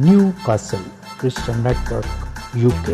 Newcastle Christian Network, UK.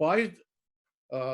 22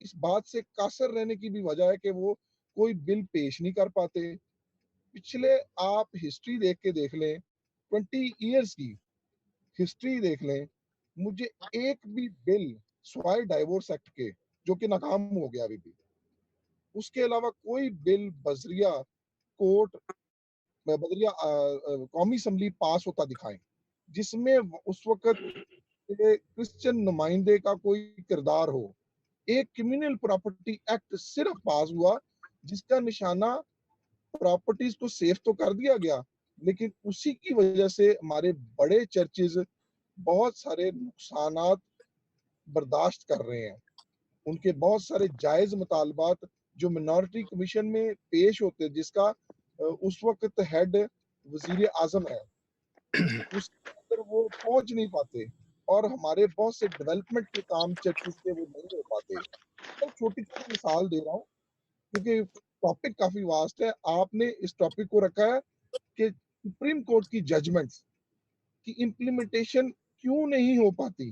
اس بات سے قاصر رہنے کی بھی وجہ ہے کہ وہ کوئی بل پیش نہیں کر پاتے. پچھلے آپ ہسٹری دیکھ لیں 20 ایئرس کی ہسٹری دیکھ لیں, مجھے ایک بھی بل سوائے ڈائیورس ایکٹ کے جو کہ ناکام ہو گیا ابھی بھی, اس کے علاوہ کوئی بل بذریعہ کورٹ بذریعہ قومی اسمبلی پاس ہوتا دکھائیں جس میں اس وقت کرسچن نمائندے کا کوئی کردار ہو. ایک کمیونل پراپرٹی ایکٹ صرف پاس ہوا جس کا نشانہ پراپرٹیز کو سیف تو کر دیا گیا, لیکن اسی کی وجہ سے ہمارے بڑے چرچز بہت سارے نقصانات برداشت کر رہے ہیں. ان کے بہت سارے جائز مطالبات جو منارٹی کمیشن میں پیش ہوتے, جس کا اس وقت ہیڈ وزیر اعظم ہے, اس کے اندر وہ پہنچ نہیں پاتے, اور ہمارے بہت سے ڈیولپمنٹ کے کام چرچز کے وہ نہیں ہو پاتے. میں چھوٹی چھوٹی مثال دے رہا ہوں کیونکہ ٹاپک کافی واسٹ ہے. آپ نے اس ٹاپک کو رکھا ہے کہ سپریم کورٹ کی ججمنٹس کی امپلیمنٹیشن کیوں نہیں ہو پاتی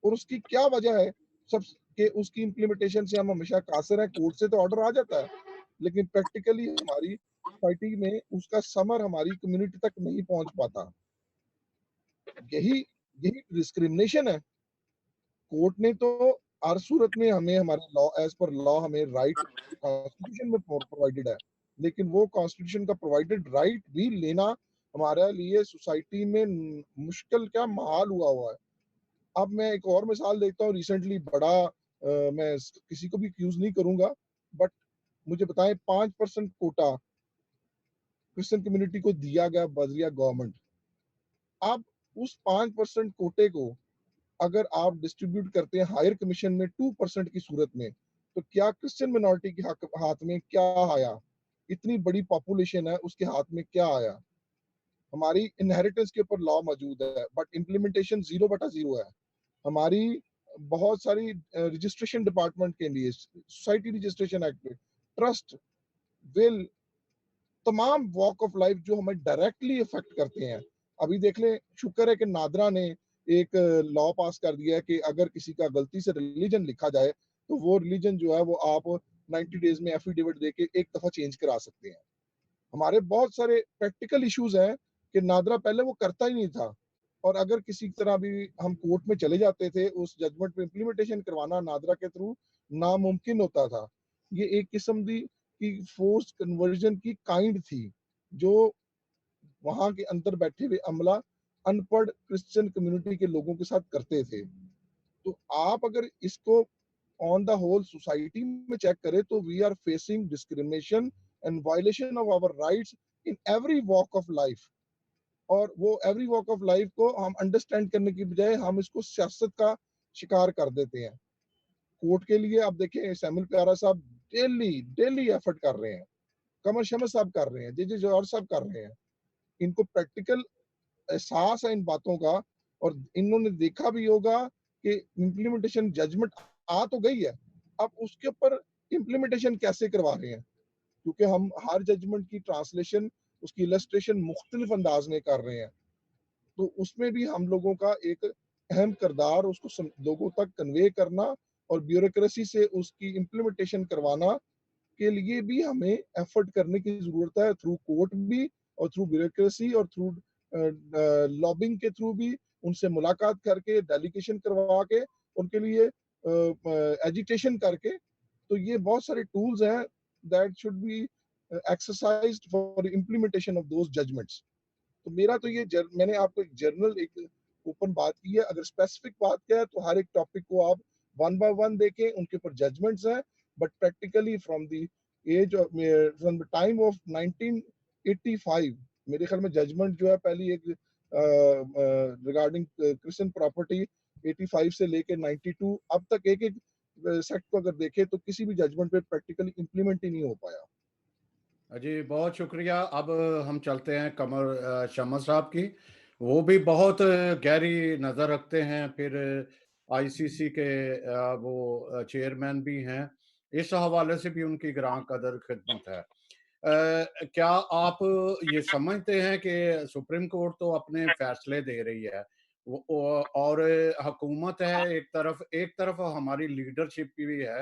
اور اس کی کیا وجہ ہے. سب کہ اس کی امپلیمنٹیشن سے ہم ہمیشہ قاصر ہیں. کورٹ سے تو آرڈر آ جاتا ہے, لیکن پریکٹیکلی ہماری سوسائٹی میں اس کا ثمر ہماری کمیونٹی تک نہیں پہنچ پاتا. یہی ڈسکریمنیشن ہے. کورٹ نے تو ہر صورت میں ہمیں ہمارے لا ایز پر لا ہمیں رائٹ کانسٹیٹیوشن میں پرووائڈڈ ہے, لیکن وہ کانسٹیٹیوشن کا پرووائڈڈ رائٹ بھی لینا ہمارے لیے سوسائٹی میں مشکل کیا محال ہوا ہے. اب میں ایک اور مثال دیکھتا ہوں. ریسنٹلی بڑا میں کسی کو بھی ایکیوز نہیں کروں گا, بٹ مجھے بتائیں 5% کوٹا کرسچن کمیونٹی کو دیا گیا بذریعہ گورنمنٹ. اب اس 5% کوٹے کو اگر آپ ڈسٹریبیوٹ کرتے ہیں ہائر کمیشن میں 2% کی صورت میں, تو کیا کرسچن منارٹی کے ہاتھ میں کیا آیا؟ اتنی بڑی پاپولیشن ہے, اس کے ہاتھ میں کیا آیا؟ ہماری انہیریٹنس کے اوپر لا موجود ہے, بٹ امپلیمنٹیشن 0/0 ہے. ہماری بہت ساری رجسٹریشن ڈپارٹمنٹ کے لیے سوسائٹی رجسٹریشن ایکٹ میں ٹرسٹ ول تمام واک آف لائف جو ہمیں ڈائریکٹلی افیکٹ کرتے ہیں. ابھی دیکھ لیں, شکر ہے کہ نادرا نے ایک لا پاس کر دیا ہے کہ اگر کسی کا غلطی سے ریلیجن لکھا جائے تو وہ ریلیجن جو ہے وہ آپ 90 ڈیز میں ایفیڈیوٹ دے کے ایک دفعہ چینج کرا سکتے ہیں. ہمارے بہت سارے پریکٹیکل ایشوز ہیں کہ نادرا پہلے وہ کرتا ہی نہیں تھا, اور اگر کسی طرح بھی ہم کورٹ میں چلے جاتے تھے اس ججمنٹ پہ امپلیمنٹیشن کروانا نادرا کے تھرو ناممکن ہوتا تھا. یہ ایک قسم کی فورس کنورژن کی کائنڈ تھی جو وہاں کے اندر بیٹھے ہوئے عملہ ان پڑھ کرسچن کمیونٹی کے لوگوں کے ساتھ کرتے تھے. تو آپ اگر اس کو آن دا ہول سوسائٹی میں چیک کریں تو we are facing discrimination and violation of our rights in every walk of life. اور وہ ایوری واک آف لائف کو ہم انڈرسٹینڈ کرنے کی بجائے ہم اس کو سیاست کا شکار کر دیتے ہیں. کورٹ کے لیے آپ دیکھیں سیمل پیارا صاحب ڈیلی ایفرٹ کر رہے ہیں, قمر شمس صاحب کر رہے ہیں, جی جوہر صاحب کر رہے ہیں. ان کو پریکٹیکل احساس ہے ان باتوں کا, اور انہوں نے دیکھا بھی ہوگا کہ امپلیمنٹیشن ججمنٹ آ تو گئی ہے, اب اس کے اوپر امپلیمنٹیشن کیسے کروا رہے ہیں, کیونکہ ہم ہر ججمنٹ کی ٹرانسلیشن اس کی السٹریشن مختلف انداز میں کر رہے ہیں. تو اس میں بھی ہم لوگوں کا ایک اہم کردار اس کو لوگوں تک کنوے کرنا اور بیوروکریسی سے اس کی امپلیمنٹیشن کروانا کے لیے بھی ہمیں ایفرٹ کرنے کی ضرورت ہے, تھرو کورٹ بھی اور تھرو بیوروکریسی اور تھرو لابنگ کے تھرو بھی ان سے ملاقات کر کے ڈیلیگیشن کروا کے ان کے لیے ایجیٹیشن کر کے. تو یہ بہت سارے ٹولز ہیں that should be exercised for implementation of those judgments. تو میرا تو یہ میں نے آپ کو ایک جرنل ایک اوپن بات کی ہے. اگر اسپیسیفک بات کیا ہے تو ہر ایک ٹاپک کو آپ 1 by 1 دیکھیں, ان کے اوپر ججمنٹس ہیں, but practically from the time of 1985 میرے خیال میں ججمنٹ جو ہے پہلی ایک ریگارڈنگ کرسچن پراپرٹی 85 سے لے کے 92 اب تک ایک سیکٹ کو اگر دیکھیں تو کسی بھی ججمنٹ پہ پریکٹیکلی امپلیمنٹ ہی نہیں ہو پایا. جی بہت شکریہ. اب ہم چلتے ہیں قمر شمس صاحب کی. وہ بھی بہت گہری نظر رکھتے ہیں, پھر ICC کے وہ چیئرمین بھی ہیں. اس حوالے سے بھی ان کی گراں قدر خدمت ہے. کیا آپ یہ سمجھتے ہیں کہ سپریم کورٹ تو اپنے فیصلے دے رہی ہے اور حکومت ہے ایک طرف ہماری لیڈرشپ بھی ہے,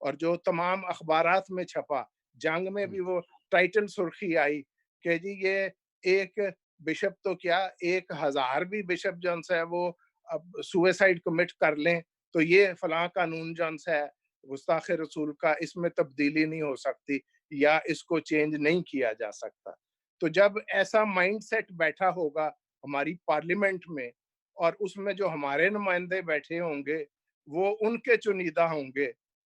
اور جو تمام اخبارات میں چھپا, جنگ میں بھی وہ ٹائٹل سرخی آئی کہ جی یہ ایک بشپ تو کیا 1000 بھی بشپ جون سے وہ اب سوئسائڈ کمٹ کر لیں تو یہ فلاں قانون جون سے ہے گستاخ رسول کا, اس میں تبدیلی نہیں ہو سکتی یا اس کو چینج نہیں کیا جا سکتا. تو جب ایسا مائنڈ سیٹ بیٹھا ہوگا ہماری پارلیمنٹ میں, اور اس میں جو ہمارے نمائندے بیٹھے ہوں گے وہ ان کے چنیدہ ہوں گے,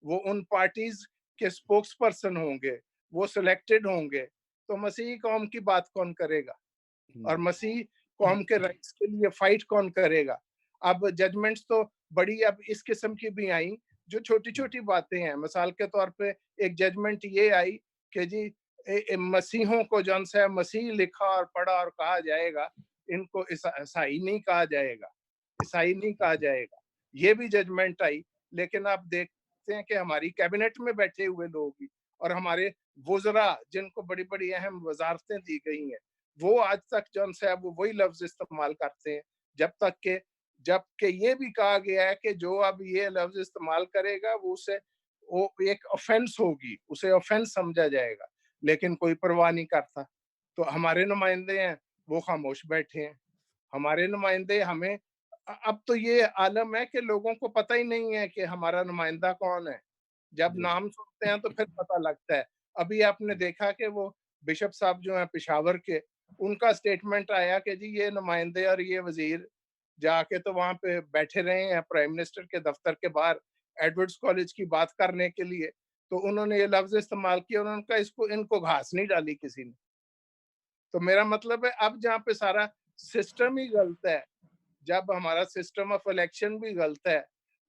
وہ ان پارٹیز کے سپوکس پرسن ہوں گے, وہ سلیکٹڈ ہوں گے, تو مسیحی قوم کی بات کون کرے گا اور مسیحی قوم کے رائٹس کے لیے فائٹ کون کرے گا؟ اب ججمنٹس تو بڑی اب اس قسم کی بھی آئیں جو چھوٹی چھوٹی باتیں ہیں. مثال کے طور پہ ایک ججمنٹ یہ آئی کہ جی مسیحوں کو جون سے مسیح لکھا اور پڑھا اور کہا جائے گا, ان کو عیسائی نہیں کہا جائے گا, عیسائی نہیں کہا جائے گا. یہ بھی ججمنٹ آئی. لیکن آپ دیکھتے ہیں کہ ہماری کیبنٹ میں بیٹھے ہوئے لوگ بھی اور ہمارے وزراء جن کو بڑی بڑی اہم وزارتیں دی گئی ہیں وہ آج تک جون سے اب وہی لفظ استعمال کرتے ہیں جب کہ یہ بھی کہا گیا ہے کہ جو اب یہ لفظ استعمال کرے گا وہ ایک آفینس ہوگی, اسے آفینس سمجھا جائے گا, لیکن کوئی پرواہ نہیں کرتا. تو ہمارے نمائندے ہیں وہ خاموش بیٹھے ہیں. ہمارے نمائندے ہمیں اب تو یہ عالم ہے کہ لوگوں کو پتہ ہی نہیں ہے کہ ہمارا نمائندہ کون ہے. جب نام سنتے ہیں تو پھر پتہ لگتا ہے. ابھی آپ نے دیکھا کہ وہ بشپ صاحب جو ہیں پشاور کے, ان کا سٹیٹمنٹ آیا کہ جی یہ نمائندے اور یہ وزیر جا کے تو وہاں پہ بیٹھے رہے ہیں پرائم منسٹر کے دفتر کے باہر ایڈورڈز کالج کی بات کرنے کے لیے, تو انہوں نے یہ لفظ استعمال کیا, انہوں نے کہا ان کو گھاس نہیں ڈالی کسی نے. تو میرا مطلب ہے اب جہاں پہ سارا سسٹم ہی غلط ہے, جب ہمارا سسٹم آف الیکشن بھی غلط ہے,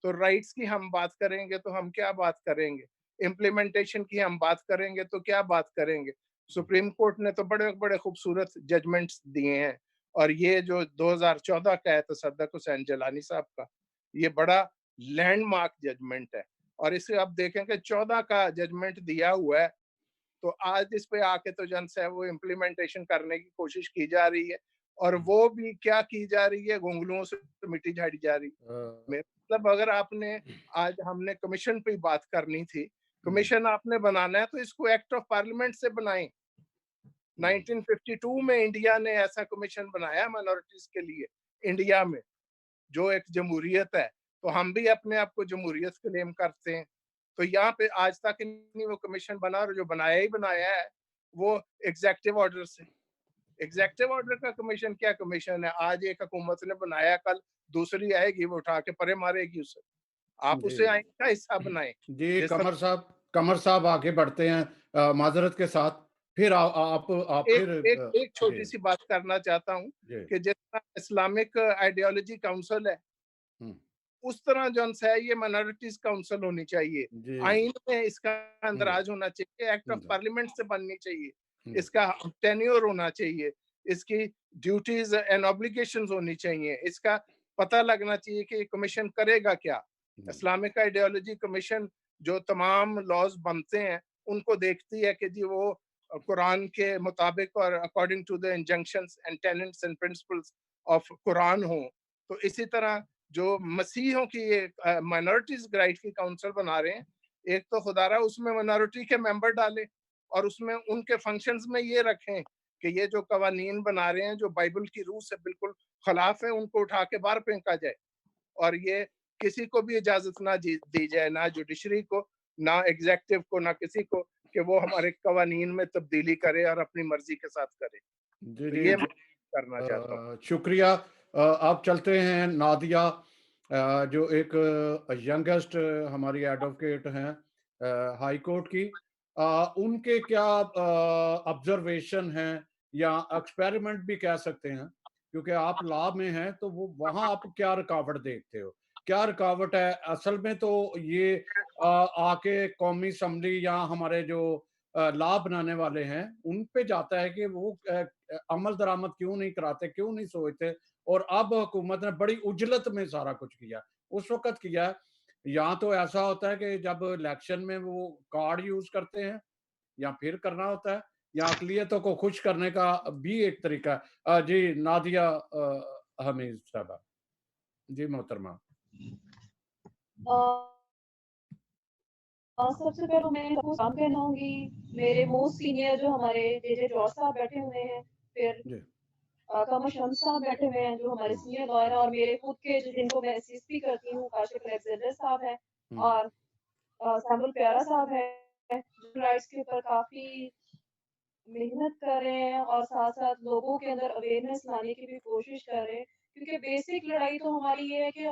تو رائٹس کی ہم بات کریں گے تو ہم کیا بات کریں گے, امپلیمنٹیشن کی ہم بات کریں گے تو کیا بات کریں گے. سپریم کورٹ نے تو بڑے بڑے خوبصورت ججمنٹس دیے ہیں, اور یہ جو 2014 کا ہے تصدق حسین جیلانی صاحب کا, یہ بڑا لینڈ مارک ججمنٹ ہے. اور اسے آپ دیکھیں کہ 14 کا ججمنٹ دیا ہوا ہے, تو آج اس پہ آ کے تو جن سے وہ امپلیمنٹیشن کرنے کی کوشش کی جا رہی ہے, اور وہ بھی کیا کی جا رہی ہے, گونگلوں سے مٹی جھاڑی جا رہی. مطلب اگر آپ نے آج ہم نے کمیشن پہ بات کرنی تھی, کمیشن آپ نے بنانا ہے تو اس کو ایکٹ آف پارلیمنٹ سے بنائیں. 1952 میں انڈیا نے ایسا کمیشن بنایا مائنورٹیز کے لیے انڈیا میں, جو ایک جمہوریت ہے, تو ہم بھی اپنے آپ کو جمہوریت کلیم کرتے ہیں. تو یہاں پہ آج تک نہیں وہ کمیشن بنا, اور جو بنایا ہی بنایا ہے وہ ایگزیکٹو آرڈر سے. ایگزیکٹو آرڈر کا کمیشن کیا کمیشن ہے؟ آج ایک حکومت نے بنایا, کل دوسری آئے گی وہ اٹھا کے پرے مارے گی اسے. آپ اسے آئین کا حصہ بنائیں. جی قمر صاحب آگے بڑھتے ہیں معذرت کے ساتھ. پھر آپ پھر ایک چھوٹی سی بات کرنا چاہتا ہوں کہ جس طرح اسلامک آئیڈیالوجی کاؤنسل ہے, اس طرح جو ہے یہ مائنورٹیز کاؤنسل ہونی چاہیے. آئین میں اس کا اندراج ہونا چاہیے, ایکٹ آف پارلیمنٹ سے بننی چاہیے, اس کا ٹینیور ہونا چاہیے, اس کی ڈیوٹیز اینڈ اوبلیگیشنز ہونی چاہیے, اس کا پتہ لگنا چاہیے کہ یہ کمیشن کرے گا کیا. اسلامک آئیڈیالوجی کمیشن جو تمام لاز بنتے ہیں ان کو دیکھتی ہے کہ جی وہ قرآن کے مطابق اور according to the injunctions and tenets and principles of Quran ہوں. تو اسی طرح جو مسیحوں کی مائنورٹیز رائٹ کی کاؤنسل بنا رہے ہیں, ایک تو خدا رہا اس میں مائنورٹی کے ممبر ڈالے, اور اس میں ان کے فنکشنز میں یہ رکھیں کہ یہ جو قوانین بنا رہے ہیں جو بائبل کی روح سے بالکل خلاف ہے, ان کو اٹھا کے باہر پھینکا جائے, اور یہ کسی کو بھی اجازت نہ دی جائے, نہ جوڈیشری کو, نہ ایگزیکٹو کو, نہ کسی کو, کہ وہ ہمارے قوانین میں تبدیلی کرے اور اپنی مرضی کے ساتھ کرے. تو یہ میں کرنا چاہتا ہوں. شکریہ. آپ چلتے ہیں نادیہ, جو ایک ینگسٹ ہماری ایڈوکیٹ ہیں ہائی کورٹ کی. ان کے کیا آبزرویشن ہیں یا ایکسپیریمنٹ بھی کہہ سکتے ہیں, کیونکہ آپ لا میں ہیں, تو وہ وہاں آپ کیا رکاوٹ دیکھتے ہو, کیا رکاوٹ ہے؟ اصل میں تو یہ آ کے قومی اسمبلی یا ہمارے جو لا بنانے والے ہیں ان پہ جاتا ہے کہ وہ عمل درآمد کیوں نہیں کراتے, کیوں نہیں سوچتے. اور اب حکومت نے بڑی اجلت میں سارا کچھ کیا, اس وقت کیا. یہاں تو ایسا ہوتا ہے کہ جب الیکشن میں وہ کارڈ یوز کرتے ہیں یا پھر کرنا ہوتا ہے, یا اقلیتوں کو خوش کرنے کا بھی ایک طریقہ ہے. جی نادیہ حمید صاحبہ. جی محترمہ. سب سے پہلے میں سب کو سلام کہنا ہوں گی میرے موسٹ سینئر جو ہمارے جے جے جوش صاحب بیٹھے ہوئے ہیں، پھر جی قمر شمس صاحب بیٹھے ہوئے ہیں جو ہمارے سینئر لائر ہیں، اور میرے خود کے جن کو میں اسسٹ بھی کرتی ہوں، کاشف الیگزینڈر صاحب ہیں، اور سیمبل پیارا صاحب ہے جو رائٹس کے اوپر کافی محنت کر رہے ہیں اور ساتھ ساتھ لوگوں کے اندر اویئرنیس لانے کی بھی کوشش کر رہے ہیں، کیونکہ بیسک لڑائی تو ہماری یہ ہے کہ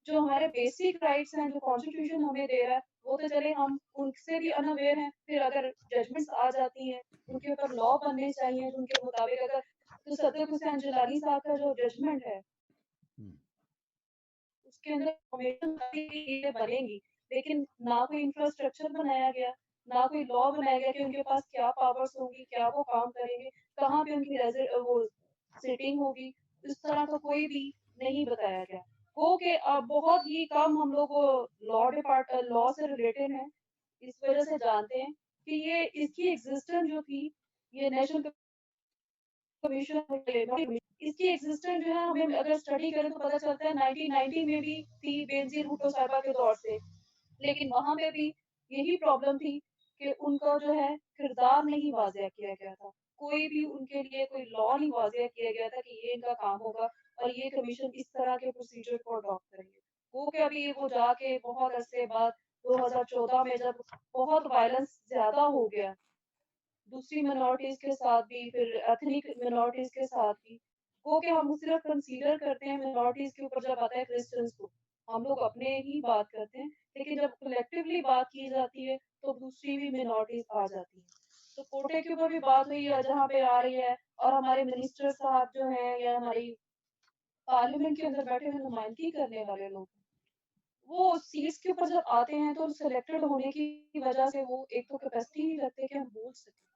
ہمارے بیسک رائٹس ہیں جو کانسٹیٹیوشن ہمیں دے رہا ہے، وہ تو چلے ہم ان سے بھی انویئر ہیں، پھر اگر ججمنٹس آ جاتی ہیں ان کے اوپر لا بننے چاہیے ان کے مطابق، اگر تو صدق حسین جیلانی صاحب کا جو ججمنٹ ہے اس کے اندر انفارمیشن بنے گی، لیکن نہ کوئی انفراسٹرکچر بنایا گیا، نہ کوئی لا بنایا گیا کہ ان کے پاس کیا پاورز ہوں گی، کیا وہ کام کریں گے، کہاں پہ ان کی وہ سیٹنگ ہوگی، اس طرح کا کوئی بھی نہیں بتایا گیا۔ ہو کہ اب بہت ہی کم ہم لوگ لا سے ریلیٹڈ ہیں، اس وجہ سے جانتے ہیں کہ یہ اس کی ایگزسٹنس جو تھی، یہ نیشنل کمیشن اس کی ایگزسٹنس جو ہے ہمیں اگر اسٹڈی کریں تو پتہ چلتا ہے 1990 میں بھی تھی بینظیر بھٹو صاحبہ کے دور سے، لیکن وہاں پہ بھی یہی پرابلم تھی کہ ان کا جو ہے کردار نہیں واضح کیا گیا تھا، کوئی بھی ان کے لیے کوئی لا نہیں واضح کیا گیا تھا کہ یہ ان کا کام ہوگا اور یہ کمیشن اس طرح کے پروسیجر کو اڈاپٹ کریں گے۔ وہ کہ ابھی وہ جا کے بہت عرصے بعد 2014 میں جب بہت وائلنس زیادہ ہو گیا دوسری منورٹیز کے ساتھ بھی، پھر ایتھنک منورٹیز کے ساتھ بھی، وہ کہ ہم صرف کنسیڈر کرتے ہیں منورٹیز کے اوپر جب آتا ہے کرسچنس کو، ہم لوگ اپنے ہی بات کرتے ہیں، لیکن جب کلیکٹیولی بات کی جاتی ہے تو دوسری بھی منورٹیز آ جاتی ہیں۔ تو کوٹے کے اوپر بھی بات ہوئی ہے جہاں پہ آ رہی ہے، اور ہمارے منسٹر صاحب جو ہیں یا ہماری پارلیمنٹ کے اندر بیٹھے ہوئے نمائندگی کرنے والے لوگ، وہ سیٹس کے اوپر جب آتے ہیں تو سلیکٹڈ ہونے کی وجہ سے وہ ایک تو کیپیسٹی نہیں رکھتے کہ ہم بول سکیں،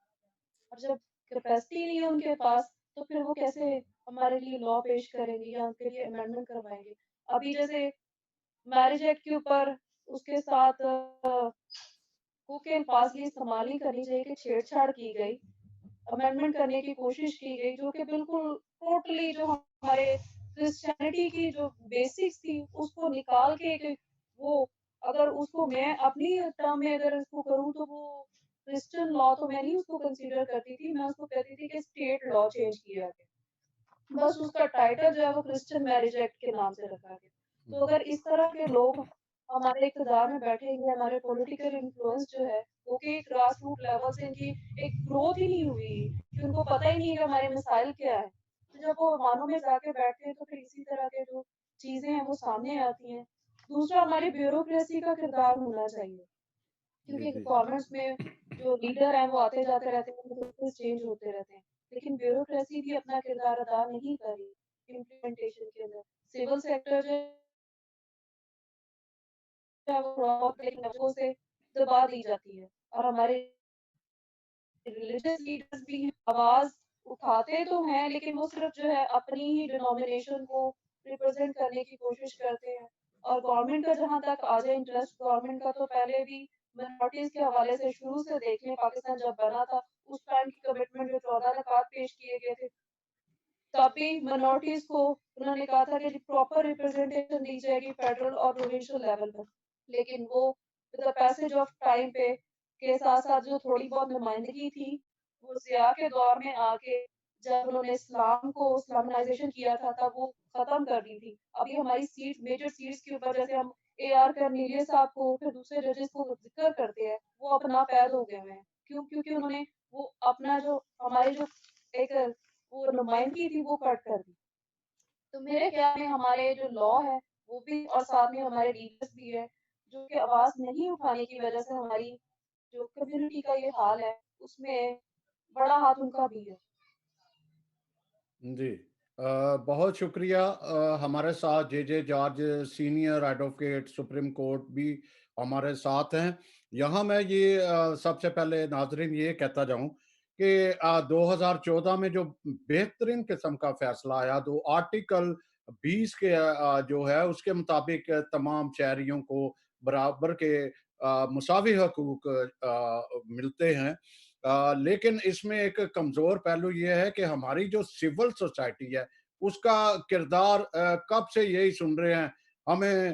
اور جب کیپیسٹی نہیں ہے ان کے پاس تو پھر وہ کیسے ہمارے لیے لا پیش کریں گے یا ان کے لیے امینڈمنٹ کروائیں گے۔ ابھی جیسے میرج ایکٹ کے اوپر اس کے ساتھ کو کے الفاظ کی استعمال نہیں کرنی چاہیے کہ چھیڑ چھاڑ کی گئی، امینڈمنٹ کرنے کی کوشش کی گئی، جو کہ بالکل ٹوٹلی جو ہمارے کرسچینٹی کی جو بیسکس تھی اس کو نکال کے کہ وہ اگر اس کو میں اپنی ٹرم میں اگر اس کو کروں تو وہ کرسچن لا تو میں نہیں اس کو کنسیڈر کرتی تھی، میں اس کو کہتی تھی کہ اسٹیٹ لا چینج کیا گیا، بس اس کا ٹائٹل جو ہے وہ کرسچن میرج ایکٹ کے نام سے رکھا گیا۔ تو اگر اس طرح کے لوگ ہمارے اقتدار میں بیٹھے گے، ہمارے پولیٹیکل انفلوئنس جو ہے وہ کہ گراس روٹ لیول سے ان کی ایک گروتھ ہی نہیں ہوئی کہ ان کو پتہ ہی نہیں ہے کہ ہمارے مسائل کیا ہے، تو جب وہ مانوں میں جا کے بیٹھتے ہیں تو پھر اسی طرح کے جو چیزیں ہیں وہ سامنے آتی ہیں۔ دوسرا ہماری بیوروکریسی کا کردار ہونا چاہیے، جی کیونکہ جی گورنمنٹس میں جو لیڈر ہیں وہ آتے جاتے رہتے ہیں، چینج ہوتے رہتے ہیں، لیکن بیوروکریسی بھی اپنا کردار ادا نہیں کر رہی امپلیمنٹیشن کے اندر۔ سول سیکٹر جو ہے وہ سے دبا دی جاتی ہے، اور ہمارے ریلیجس لیڈرز بھی آواز اٹھاتے تو ہیں لیکن وہ صرف جو ہے اپنی ہی ڈینومینیشن کو ریپرزینٹ کرنے کی کوشش کرتے ہیں، اور گورنمنٹ کا جہاں تک آ جائے انٹرسٹ گورنمنٹ کا تو پہلے بھی منورٹیز کے حوالے سے شروع سے دیکھ لیں، پاکستان جب بنا تھا اس ٹائم کی کمٹمنٹ جو 14 نکات پیش کیے گئے تھے تب بھی منورٹیز کو انہوں نے کہا تھا کہ پراپر ریپرزینٹیشن دی جائے گی فیڈرل اور پروونشل لیول پر، لیکن وہ with the passage of time پہ کے ساتھ ساتھ جو تھوڑی بہت نمائندگی تھی وہ ضیاء کے دور میں آ کے جب انہوں نے اسلام کو اسلامائزیشن کیا تھا تب وہ ختم کر دی تھی۔ ابھی ہماری سیٹس میجر سیٹس کے اوپر جیسے ہم اے آر کرنیلیہ صاحب کو پھر دوسرے ججز کو ذکر کرتے ہیں وہ اب ناپید ہو گئے ہوئے ہیں، کیونکہ انہوں نے وہ اپنا جو ہمارے جو ایک وہ نمائندگی تھی وہ کٹ کر دی۔ تو میرے خیال میں ہمارے جو لا ہے وہ بھی، اور ساتھ میں ہمارے لیڈرز بھی ہے جو کہ آواز نہیں اٹھانے کی وجہ سے ہماری جو کمیونٹی کا یہ حال ہے اس میں بڑا ہاتھ ان کا بھی ہے۔ جی بہت شکریہ۔ ہمارے ساتھ J J George senior advocate supreme court بھی ہمارے ساتھ ہیں۔ یہاں میں یہ سب سے پہلے ناظرین یہ کہتا جاؤں کہ 2014 میں جو بہترین قسم کا فیصلہ آیا، جو آرٹیکل 20 کے جو ہے اس کے مطابق تمام شہریوں کو برابر کے مساوی حقوق ملتے ہیں، لیکن اس میں ایک کمزور پہلو یہ ہے کہ ہماری جو سول سوسائٹی ہے اس کا کردار کب سے یہی سن رہے ہیں، ہمیں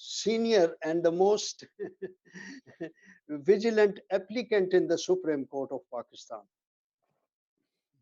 senior and the most vigilant applicant in the Supreme Court of Pakistan.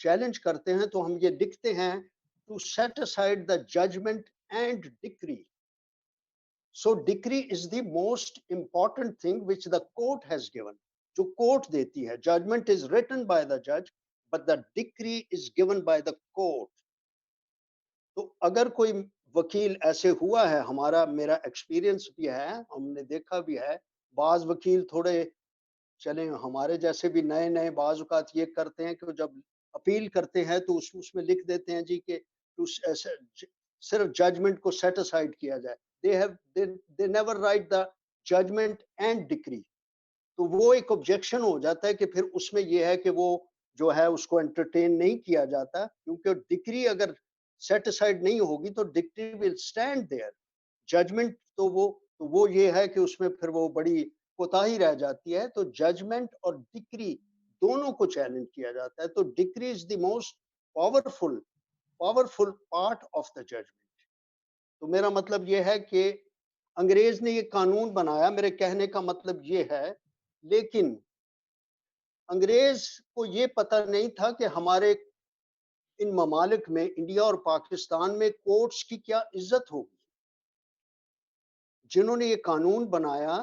Challenge کرتے ہیں تو ہم یہ لکھتے ہیں to set aside the judgment and decree. So decree is the most important thing which the court has given. جو court دیتی ہے, judgment is written by the judge, but the decree is given by the court. تو اگر کوئی وکیل ایسے ہوا ہے, میرا ایکسپیرینس بھی ہے, ہم نے دیکھا بھی ہے, بعض وکیل تھوڑے چلیں ہمارے جیسے بھی نئے نئے بعض اوقات یہ کرتے ہیں کہ جب اپیل کرتے ہیں تو اس میں لکھ دیتے ہیں جی کہ صرف ججمنٹ کو سیٹ اسائڈ کیا جائے. they never write the judgment and decree. تو وہ ایک objection ہو جاتا ہے کہ پھر اس میں یہ ہے کہ وہ جو ہے اس کو entertain نہیں کیا جاتا, کیونکہ decree اگر set aside نہیں ہوگی تو decree will stand there. judgment تو وہ یہ ہے کہ اس میں پھر وہ بڑی کوتاہی رہ جاتی ہے. تو judgment اور decree دونوں کو چیلنج کیا جاتا ہے. تو decree is the most powerful part of the judgment. تو میرا مطلب یہ ہے کہ انگریز نے یہ قانون بنایا, میرے کہنے کا مطلب یہ ہے, لیکن انگریز کو یہ پتہ نہیں تھا کہ ہمارے ان ممالک میں, انڈیا اور پاکستان میں, کورٹس کی کیا عزت ہوگی. جنہوں نے یہ قانون بنایا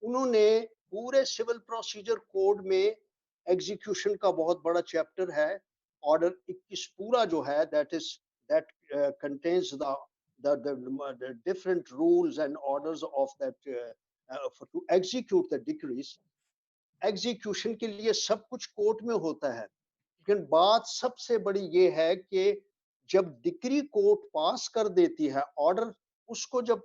انہوں نے پورے سول پروسیجر کوڈ میں ایگزیکیوشن کا بہت بڑا چیپٹر ہے, آرڈر 21 پورا جو ہے, that contains the different rules and orders of that to execute the decrees. Execution کے لیے سب کچھ کورٹ میں ہوتا ہے, لیکن بات سب سے بڑی یہ ہے کہ جب ڈکری کورٹ پاس کر دیتی ہے آرڈر, اس کو جب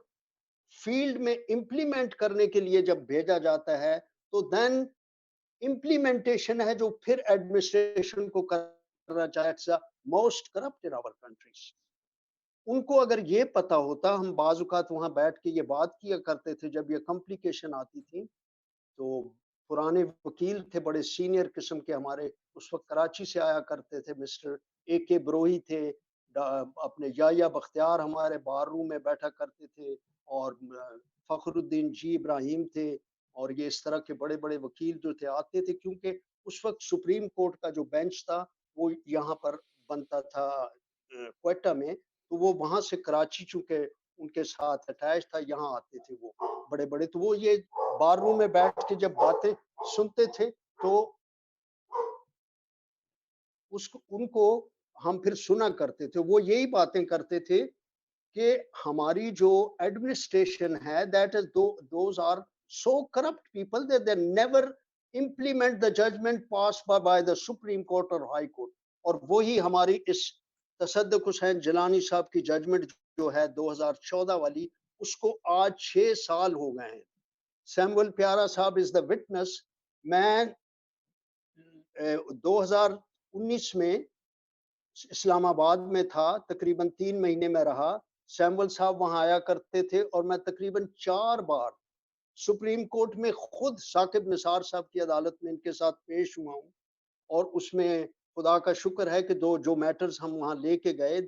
فیلڈ میں امپلیمنٹ کرنے کے لیے جب بھیجا جاتا ہے تو دین امپلیمنٹیشن ہے جو پھر ایڈمنسٹریشن کو کرنا چاہے. موسٹ کرپٹ ان آور کنٹریز. ان کو اگر یہ پتا ہوتا, ہم بعض اوقات وہاں بیٹھ کے یہ بات کیا کرتے تھے جب یہ کمپلیکیشن آتی تھی, تو پرانے وکیل تھے بڑے سینئر قسم کے ہمارے, اس وقت کراچی سے آیا کرتے تھے, مسٹر اے کے بروہی تھے, اپنے یا بختیار ہمارے بار روم میں بیٹھا کرتے تھے, اور فخر الدین جی ابراہیم تھے, اور یہ اس طرح کے بڑے بڑے وکیل جو تھے آتے تھے, کیونکہ اس وقت سپریم کورٹ کا جو بینچ تھا وہ یہاں پر بنتا تھا کوئٹہ میں, تو وہ وہاں سے کراچی چونکہ ان کے ساتھ اٹیچ تھا, یہاں آتے تھے وہ بڑے بڑے, تو وہ یہ بار روم میں بیٹھ کے جب باتیں سنتے تھے تو ان کو ہم پھر سنا کرتے تھے. وہ یہی باتیں کرتے تھے کہ ہماری جو ایڈمنسٹریشن ہے, that is those are so corrupt people that they never implement the judgment passed by the Supreme Court or High Court. اور وہی ہماری اس تصدق حسین جیلانی صاحب کی ججمنٹ جو ہے 2014 والی, اس کو آج 6 سال ہو گئے ہیں. سیمول پیارا صاحب از دا وٹنس. میں 2019 میں اسلام آباد میں تھا, تقریباً 3 مہینے میں رہا. سیمول صاحب وہاں آیا کرتے تھے, اور میں تقریباً 4 بار سپریم کورٹ میں خود ثاقب نثار صاحب کی عدالت میں ان کے ساتھ پیش ہوا ہوں. اور اس میں خدا کا شکر ہے کہ جو میٹرز ہم وہاں لے کے گئے,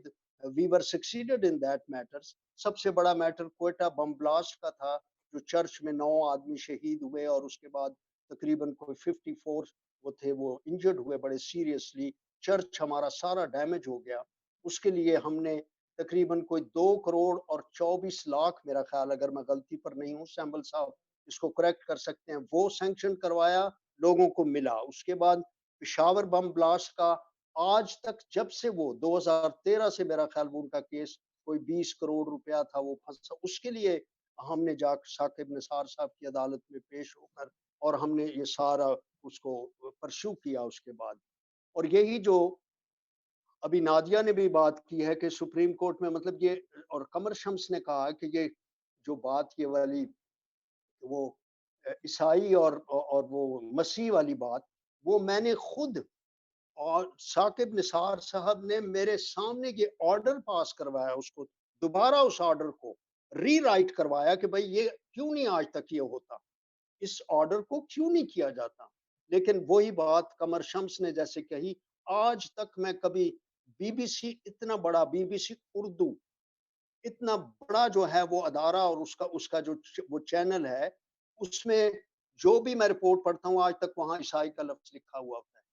we were succeeded in that matters. سب سے بڑا میٹر کوئٹہ بم بلاسٹ کا تھا, جو چرچ میں 9 آدمی شہید ہوئے, اور اس کے بعد تقریباً کوئی 54 وہ تھے وہ انجرڈ ہوئے بڑے سیریسلی. چرچ ہمارا سارا ڈیمیج ہو گیا. اس کے لیے ہم نے تقریباً کوئی 2 کروڑ اور 24 لاکھ میرا خیال, اگر میں غلطی پر نہیں ہوں, سیمبل صاحب اس کو کریکٹ کر سکتے ہیں, وہ سینکشن کروایا, لوگوں کو ملا. اس کے بعد پشاور بم بلاسٹ کا آج تک, جب سے وہ 2013 سے میرا خیال وہ ان کا کیس کوئی 20 کروڑ روپیہ تھا وہ پھنسا, اس کے لیے ہم نے جا ثاقب نثار صاحب کی عدالت میں پیش ہو کر, اور ہم نے یہ سارا اس کو پرسو کیا اس کے بعد. اور یہی جو ابھی نادیہ نے بھی بات کی ہے کہ سپریم کورٹ میں مطلب یہ, اور قمر شمس نے کہا کہ یہ جو بات یہ والی وہ عیسائی اور وہ مسیح والی بات, وہ میں نے خود اور ثاقب نثار صاحب نے میرے سامنے یہ آرڈر پاس کروایا, اس کو دوبارہ اس آرڈر کو ری رائٹ کروایا کہ بھائی یہ کیوں نہیں آج تک یہ ہوتا, اس آرڈر کو کیوں نہیں کیا جاتا. لیکن وہی بات قمر شمس نے جیسے کہی, آج تک میں کبھی بی بی سی, اتنا بڑا بی بی سی اردو, اتنا بڑا جو ہے وہ ادارہ, اور اس کا جو وہ چینل ہے, اس میں جو بھی میں رپورٹ پڑھتا ہوں آج تک وہاں عیسائی کا لفظ لکھا ہوا ہوتا ہے.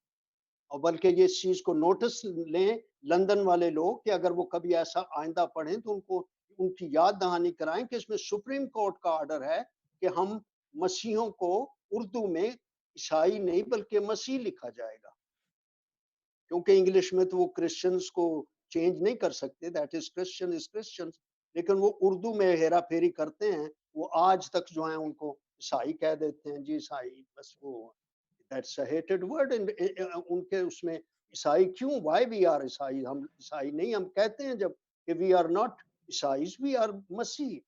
اور بلکہ یہ اس چیز کو نوٹس لیں لندن والے لوگ کہ اگر وہ کبھی ایسا آئندہ پڑھیں تو ان کو ان کی یاد دہانی کرائیں کہ اس میں سپریم کورٹ کا آرڈر ہے کہ ہم مسیحوں کو اردو میں عیسائی نہیں بلکہ مسیح لکھا جائے گا، کیونکہ انگلش میں تو وہ کرسچنز کو چینج نہیں کر سکتے، that is Christian is Christian, لیکن وہ اردو میں ہیرا پھیری کرتے ہیں، وہ آج تک جو ہیں ان کو عیسائی کہہ دیتے ہیں، جی عیسائی، بس وہ دیٹس اے ہیٹڈ ورڈ ان کے اس میں عیسائی کیوں، وائی وی آر عیسائی، ہم عیسائی نہیں، ہم کہتے ہیں جب کہ وی آر ناٹ عیسائیز وی آر مسیح،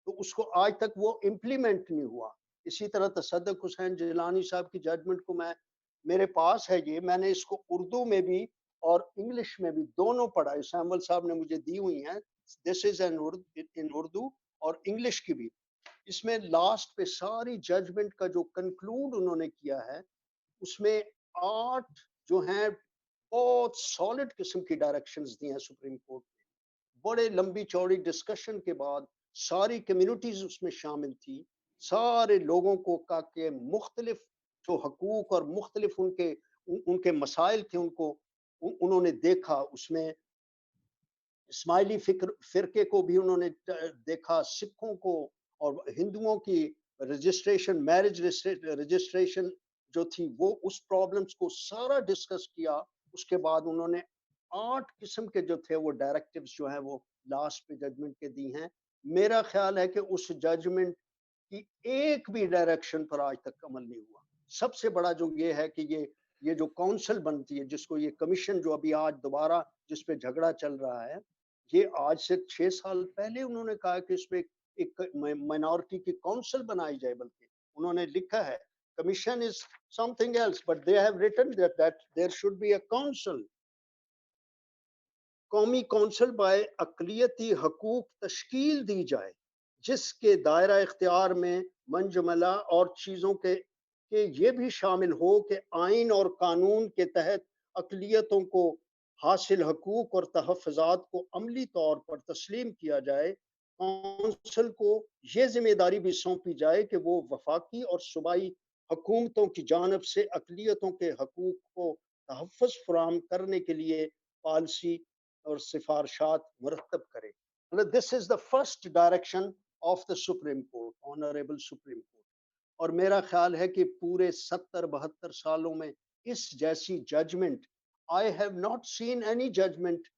تو اس کو آج تک وہ امپلیمنٹ نہیں ہوا۔ اسی طرح تصدق حسین جیلانی صاحب کی ججمنٹ کو میرے پاس ہے، یہ میں نے اس کو اردو میں بھی اور انگلش میں بھی دونوں پڑھا ہے، سیمول صاحب نے مجھے دی ہوئی ہیں، دس از ان اردو اور انگلش کی بھی۔ اس میں لاسٹ پہ ساری ججمنٹ کا جو کنکلوڈ انہوں نے کیا ہے، اس میں 8 جو ہیں بہت سالڈ قسم کی ڈائریکشنز دی ہیں سپریم کورٹ نے، بڑے لمبی چوڑی ڈسکشن کے بعد، ساری کمیونٹیز اس میں شامل تھی، سارے لوگوں کو کا کہ مختلف جو حقوق اور مختلف ان کے مسائل تھے ان کو انہوں نے دیکھا، اس میں اسماعیلی فرقے کو بھی انہوں نے دیکھا، سکھوں کو اور ہندوؤں کی رجسٹریشن، میرج رجسٹریشن جو تھی وہ اس پرابلمز کو سارا ڈسکس کیا۔ اس کے بعد انہوں نے 8 قسم کے جو تھے وہ ڈائریکٹیوز جو ہیں وہ لاسٹ پہ ججمنٹ کے دی ہیں۔ میرا خیال ہے کہ اس ججمنٹ کی ایک بھی ڈائریکشن پر آج تک عمل نہیں ہوا۔ سب سے بڑا جو یہ ہے کہ یہ جو کونسل بنتی ہے، جس کو یہ کمیشن جو ابھی آج دوبارہ جس پہ جھگڑا چل رہا ہے، یہ آج سے 6 سال پہلے انہوں نے کہا کہ اس پہ ایک مائنورٹی کی کونسل بنائی جائے، بلکہ انہوں نے لکھا ہے commission is something else but they have written that there should be a council، قومی کونسل بائے اقلیتی حقوق تشکیل دی جائے، جس کے دائرہ اختیار میں منجملہ اور چیزوں کے یہ بھی شامل ہو کہ آئین اور قانون کے تحت اقلیتوں کو حاصل حقوق اور تحفظات کو عملی طور پر تسلیم کیا جائے۔ کونسل کو یہ ذمہ داری بھی سونپی جائے کہ وہ وفاقی اور صوبائی حکومتوں کی جانب سے اقلیتوں کے حقوق کو تحفظ فراہم کرنے کے لیے پالیسی اور سفارشات مرتب کرے۔ This is the first direction of the Supreme Court, Honorable Supreme Court۔ اور میرا خیال ہے کہ پورے 70-72 سالوں میں اس جیسی judgment I have not seen any judgment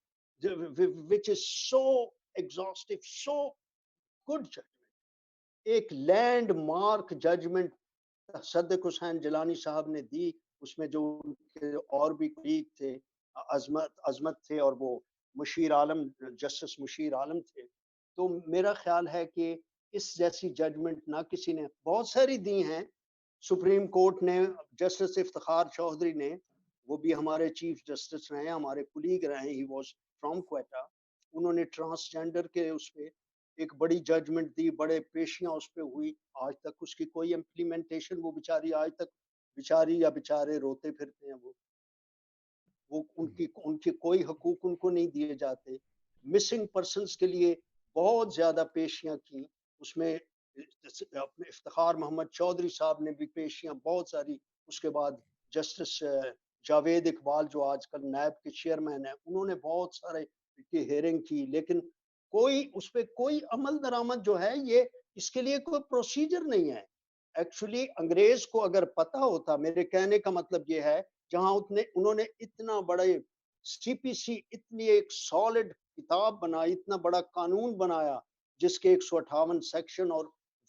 which is so exhaustive, so good judgment۔ ایک لینڈ مارک ججمنٹ صدق حسین جیلانی صاحب نے دی، اس میں جو ان کے اور بھی کولیگ تھے، عظمت تھے اور وہ مشیر عالم، جسٹس مشیر عالم تھے، تو میرا خیال ہے کہ اس جیسی ججمنٹ نہ کسی نے، بہت ساری دی ہیں سپریم کورٹ نے، جسٹس افتخار چودھری نے، وہ بھی ہمارے چیف جسٹس رہے ہیں، ہمارے کولیگ رہے ہیں، ہی واز فرام کوئٹہ، انہوں نے ٹرانسجینڈر کے اس پہ ایک بڑی ججمنٹ دی، بڑے پیشیاں اس پہ ہوئی، آج تک اس کی کوئی امپلیمنٹیشن، وہ بیچاری آج تک بیچاری یا بیچارے روتے پھرتے ہیں، وہ ان کی کوئی حقوق ان کو نہیں دیے جاتے۔ مسنگ پرسنز کے لیے بہت زیادہ پیشیاں کی، اس میں افتخار محمد چودھری صاحب نے بھی پیشیاں بہت ساری، اس کے بعد جسٹس جاوید اقبال جو آج کل نیب کے چیئرمین ہیں، انہوں نے بہت سارے کی ہیئرنگ کی، لیکن کوئی اس پہ کوئی عمل درآمد جو ہے، یہ اس کے لیے کوئی پروسیجر نہیں ہے۔ ایکچولی انگریز کو اگر پتا ہوتا، میرے کہنے کا مطلب یہ ہے، جہاں انہوں نے اتنا بڑے سی پی سی، اتنی ایک سالڈ کتاب بنائی، اتنا بڑا قانون بنایا جس کے 158 سیکشن اور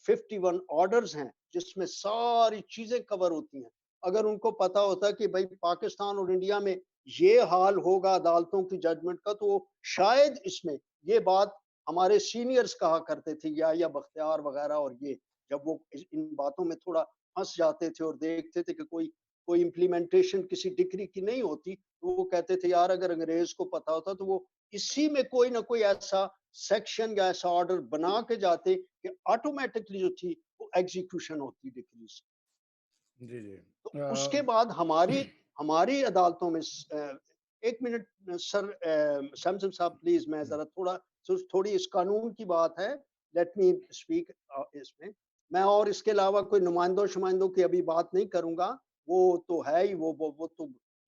51 آرڈرز ہیں، جس میں ساری چیزیں کور ہوتی ہیں، اگر ان کو پتا ہوتا کہ بھائی پاکستان اور انڈیا میں یہ حال ہوگا عدالتوں کی ججمنٹ کا، تو شاید اس میں یہ بات ہمارے سینئرز کہا کرتے تھے، یا بختیار وغیرہ، اور یہ جب وہ ان باتوں میں تھوڑا پھنس جاتے تھے اور دیکھتے تھے کہ کوئی امپلیمنٹیشن کسی ڈگری کی نہیں ہوتی، تو وہ کہتے تھے یار اگر انگریز کو پتا ہوتا تو وہ اسی میں کوئی نہ کوئی ایسا سیکشن یا ایسا آرڈر بنا کے جاتے کہ آٹومیٹکلی جو تھی وہ ایگزیکیوشن ہوتی ڈگری سے۔ جی جی تو اس کے بعد ہماری عدالتوں میں ایک منٹ سر سمسم صاحب پلیز، میں ذرا تھوڑی اس قانون کی بات ہے، لیٹ می اسپیک اس میں اور اس کے علاوہ کوئی نمائندوں کی ابھی بات نہیں کروں گا، وہ تو ہے ہی، وہ تو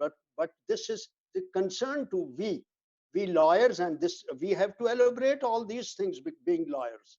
but this is the concern to we lawyers, and this we have to elaborate all these things being lawyers.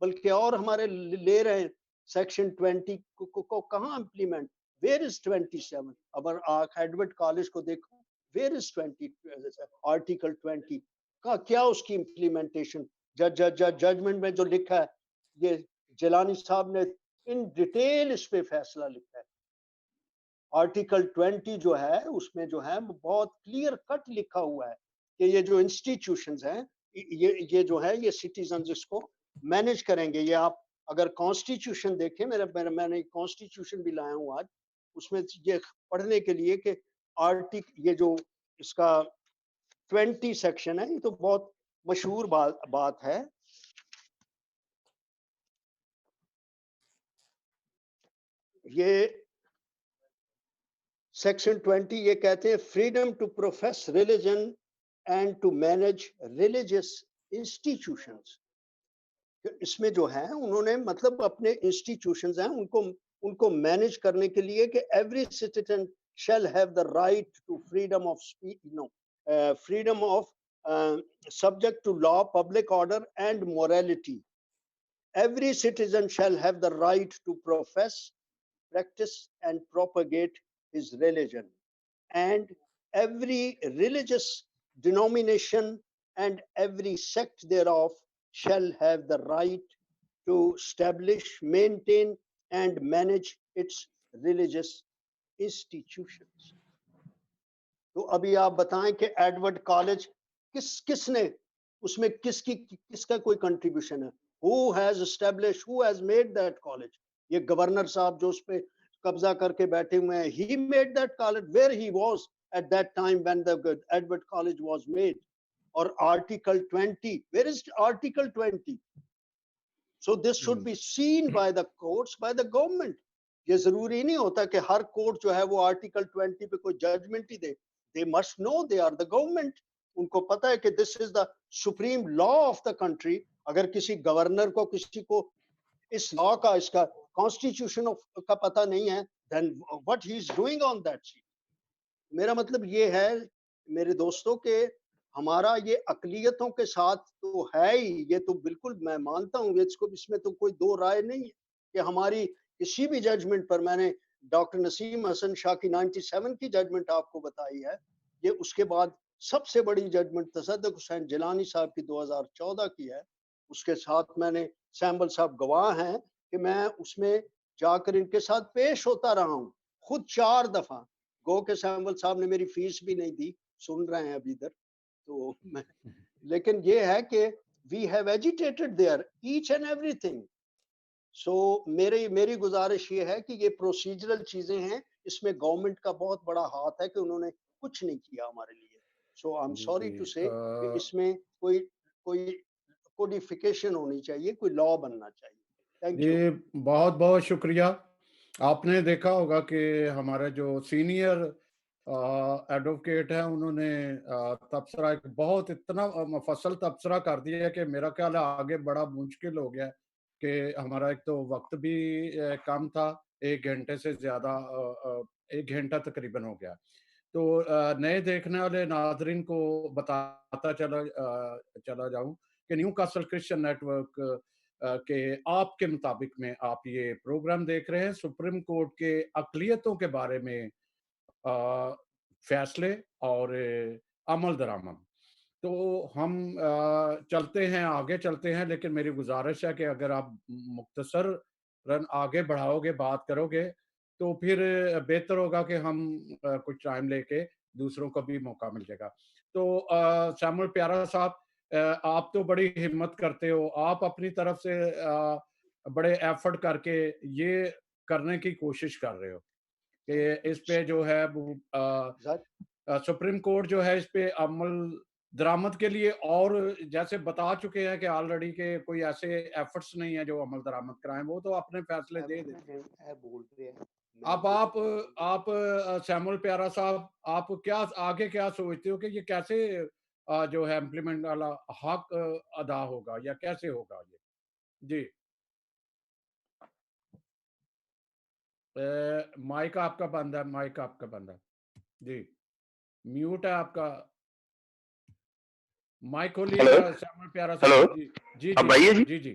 بلکہ اور ہمارے لے رہے ہیں سیکشن 20 کو کہاں امپلیمنٹ؟ Where is 27؟ اب ایڈورڈ کالج کو دیکھو، ویئر از 20 آرٹیکل 20 کا کیا اس کی امپلیمنٹیشن؟ ججمنٹ میں جو لکھا ہے یہ جیلانی صاحب نے ان ڈیٹیل اس پہ فیصلہ لکھا ہے. آرٹیکل 20 جو ہے اس میں جو ہے بہت کلیئر کٹ لکھا ہوا ہے کہ یہ جو انسٹیٹیوشنز ہیں یہ جو ہے یہ سٹیزنز اس کو مینج کریں گے. یہ آپ اگر کانسٹیٹیوشن دیکھیں، میں نے کانسٹیٹیوشن بھی لایا ہوں آج، اس میں یہ پڑھنے کے لیے کہ یہ جو اس کا 20 سیکشن ہے، یہ تو بہت مشہور بات ہے. یہ سیکشن 20 یہ کہتے ہیں freedom to profess religion and to manage religious institutions. اس میں جو ہے انہوں نے مطلب اپنے انسٹیٹیوشنز ہیں ان کو مینج کرنے کے لیے کہ every citizen shall have the right to freedom of freedom of subject to law, public order and morality. Every citizen shall have the right to profess, practice and propagate his religion, and every religious denomination and every sect thereof shall have the right to establish, maintain and manage its religious institutions. تو ابھی آپ بتائیں کہ Edward college کس نے اس میں کس کا کوئی کنٹریبیوشن ہے؟ Who has established, who has made that college? یہ گورنر صاحب جو اس پہ قبضہ کر کے بیٹھے ہوئے ہیں, he made that college. Where he was at that time when the Edward College was made? Or Article 20, where is Article 20? So this should be seen by the courts, by the government. یہ ضروری نہیں ہوتا کہ ہر court جو ہے وہ article 20 پہ کوئی ججمنٹ ہی دے. They must know they are the government. ان کو پتا ہے کہ this is the supreme law of the country. اگر کسی گورنر کو کسی کو اس لا کا اس کا کانسٹیٹیوشن کا پتہ نہیں ہے, then what he is doing on that seat. میرا مطلب یہ ہے میرے دوستوں کہ ہمارا یہ اقلیتوں کے ساتھ تو ہے ہی, یہ تو بالکل میں مانتا ہوں, اس میں تو کوئی دو رائے نہیں ہے کہ ہماری کسی بھی ججمنٹ پر, میں نے ڈاکٹر نسیم حسن شاہ کی 97 کی ججمنٹ آپ کو بتائی ہے, یہ اس کے بعد سب سے بڑی ججمنٹ تصدق حسین جیلانی صاحب کی 2014 کی ہے. اس کے ساتھ میں نے سیمبل صاحب گواہ ہیں کہ میں اس میں جا کر ان کے ساتھ پیش ہوتا رہا ہوں خود 4 دفعہ. گو کے سیمبل صاحب نے میری فیس بھی نہیں دی, سن رہے ہیں ابھی ادھر تو میں, لیکن یہ ہے کہ we have agitated there each and everything. سو میری گزارش یہ ہے کہ یہ پروسیجرل چیزیں ہیں, اس میں گورنمنٹ کا بہت بڑا ہاتھ ہے کہ انہوں نے کچھ نہیں کیا ہمارے لیے. سو آئی ایم سوری ٹو سے کہ اس میں کوئی کوڈیفیکیشن ہونی چاہیے, کوئی لا بننا چاہیے. Thank you. جی بہت بہت شکریہ. آپ نے دیکھا ہوگا کہ ہمارے جو سینئر ایڈوکیٹ ہیں انہوں نے تبصرہ ایک بہت اتنا مفصل تبصرہ کر دیا ہے کہ میرا خیال ہے آگے بڑا مشکل ہو گیا کہ ہمارا ایک تو وقت بھی کم تھا, 1 گھنٹے سے زیادہ 1 گھنٹہ تقریباً ہو گیا. تو نئے دیکھنے والے ناظرین کو بتاتا چلا جاؤں کہ Newcastle Christian network کہ آپ کے مطابق میں آپ یہ پروگرام دیکھ رہے ہیں سپریم کورٹ کے اقلیتوں کے بارے میں فیصلے اور عمل درآمد. تو ہم آگے چلتے ہیں, لیکن میری گزارش ہے کہ اگر آپ مختصر آگے بڑھاؤ گے, بات کرو گے تو پھر بہتر ہوگا کہ ہم کچھ ٹائم لے کے دوسروں کو بھی موقع مل جائے گا. تو سیمول پیارا صاحب, آپ تو بڑی ہمت کرتے ہو, آپ اپنی طرف سے بڑے ایفرٹ کر کے یہ کرنے کی کوشش کر رہے ہو کہ اس پہ جو ہے سپریم کورٹ جو ہے اس پہ عمل درآمد کے لیے, اور جیسے بتا چکے ہیں کہ آلریڈی کہ کوئی ایسے ایفرٹس نہیں ہیں جو عمل درآمد کرائیں, وہ تو اپنے فیصلے دے دیتے ہیں. اب آپ سیمول پیارا صاحب, آپ آگے کیا سوچتے ہو کہ یہ کیسے جو ہے امپلیمنٹ والا حق ادا ہوگا یا کیسے ہوگا یہ؟ جی مائک آپ کا بند ہے, مائک آپ کا بند ہے. جی میوٹ ہے آپ کا مائک کھولیے گا سیمول پیارا صاحب. جی جی جی جی جی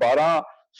12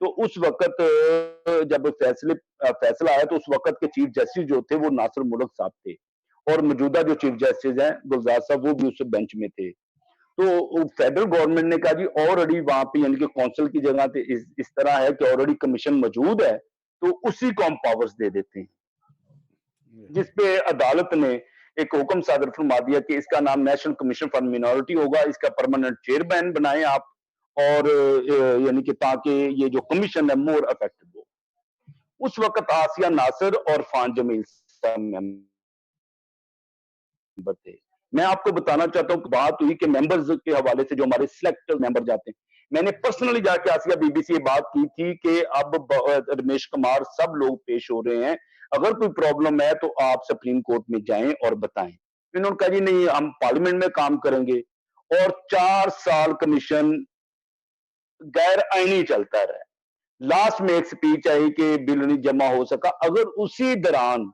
تو اس وقت جب فیصلہ آیا تو اس وقت کے چیف جسٹس جو تھے وہ ناصر ملک صاحب تھے اور موجودہ جو چیف جسٹس ہیں گلزار صاحب وہ بھی اس بینچ میں تھے. تو فیڈرل گورنمنٹ نے کہا جی آلریڈی وہاں پہ یعنی کہ کونسل کی جگہ پہ اس طرح ہے کہ آلریڈی کمیشن موجود ہے تو اسی کو ہم پاورز دے دیتے ہیں, جس پہ عدالت نے ایک حکم صادر فرما دیا کہ اس کا نام نیشنل کمیشن فار مینورٹی ہوگا, اس کا پرماننٹ چیئرمین بنائیں آپ, اور یعنی کہ تاکہ یہ جو کمیشن ہے مور افیکٹو ہو. اس وقت آسیہ ناصر اور فان جمیل صاحب ممبر تھے. میں آپ کو بتانا چاہتا ہوں کہ بات ہوئی کہ ممبرز کے حوالے سے جو ہمارے سلیکٹ ممبر جاتے ہیں, میں نے پرسنلی جا کے آسیہ بی بی سے یہ بات کی تھی کہ اب رمیش کمار سب لوگ پیش ہو رہے ہیں, اگر کوئی پرابلم ہے تو آپ سپریم کورٹ میں جائیں اور بتائیں. انہوں نے کہا جی نہیں ہم پارلیمنٹ میں کام کریں گے, اور 4 سال کمیشن غیر آئینی چلتا رہا. لاسٹ میں ایک سپیچ آئی کہ بل نہیں جمع ہو سکا. اگر اسی دوران,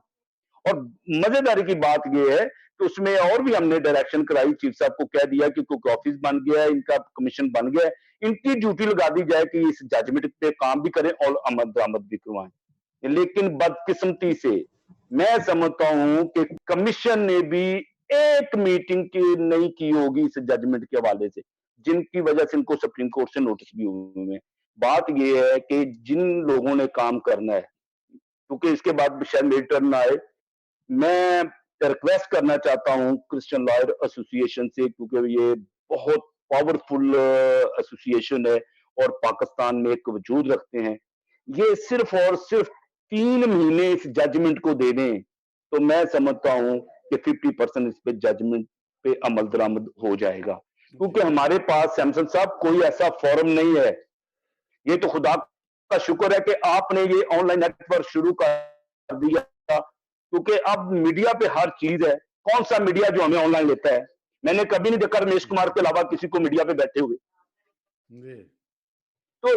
اور مزیداری کی بات یہ ہے کہ اس میں اور بھی ہم نے ڈائریکشن کرائی, چیف صاحب کو کہہ دیا کہ کوئی آفس بن گیا ہے, ان کا کمیشن بن گیا ہے, ان کی ڈیوٹی لگا دی جائے کہ اس ججمنٹ پہ کام بھی کریں اور عمل درآمد بھی کروائیں. لیکن بدقسمتی سے میں سمجھتا ہوں کہ کمیشن نے بھی ایک میٹنگ کی نہیں کی ہوگی اس ججمنٹ کے حوالے سے, جن کی وجہ سے ان کو سپریم کورٹ سے نوٹس بھی ہوئے ہیں. بات یہ ہے کہ جن لوگوں نے کام کرنا ہے, کیونکہ اس کے بعد شاید میری ٹرن نہ آئے, میں ریکویسٹ کرنا چاہتا ہوں کرسچن لائر ایسوسی ایشن سے, کیونکہ یہ بہت پاورفل ایسوسی ایشن ہے اور پاکستان میں ایک وجود رکھتے ہیں. یہ صرف اور صرف 3 مہینے اس ججمنٹ کو دے دیں تو میں سمجھتا ہوں کہ 50% اس پہ ججمنٹ پہ عمل درآمد ہو جائے گا, کیونکہ ہمارے پاس سیمسن صاحب کوئی ایسا فورم نہیں ہے. یہ تو خدا کا شکر ہے کہ آپ نے یہ آن لائن نیٹ ورک شروع کر دیا, کیونکہ اب میڈیا پہ ہر چیز ہے. کون سا میڈیا جو ہمیں آن لائن لیتا ہے؟ میں نے کبھی نہیں دیکھا رمیش کمار کے علاوہ کسی کو میڈیا پہ بیٹھے ہوئے. تو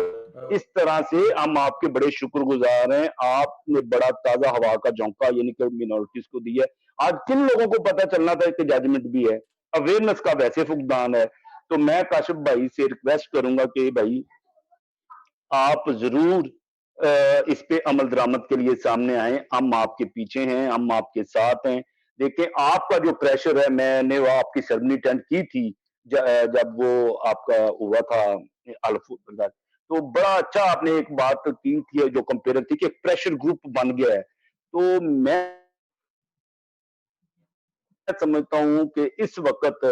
اس طرح سے ہم آپ کے بڑے شکر گزار ہیں, آپ نے بڑا تازہ ہوا کا جھونکا یعنی کہ مینورٹیز کو دیا ہے. آج کن لوگوں کو پتہ چلنا تھا کہ ججمنٹ بھی ہے, اویئرنس کا ویسے فقدان ہے. تو میں کاشف بھائی سے ریکویسٹ کروں گا کہ بھائی آپ ضرور اس پہ عمل درآمد کے لیے سامنے آئیں, ہم آپ کے پیچھے ہیں, ہم آپ کے ساتھ ہیں. دیکھیں آپ کا جو پریشر ہے, میں نے وہ آپ کی سرمنی اٹینڈ کی تھی جب وہ آپ کا ہوا تھا الف, تو بڑا اچھا آپ نے ایک بات کی تھی جو کمپیئر تھی کہ پریشر گروپ بن گیا ہے. تو میں سمجھتا ہوں کہ اس وقت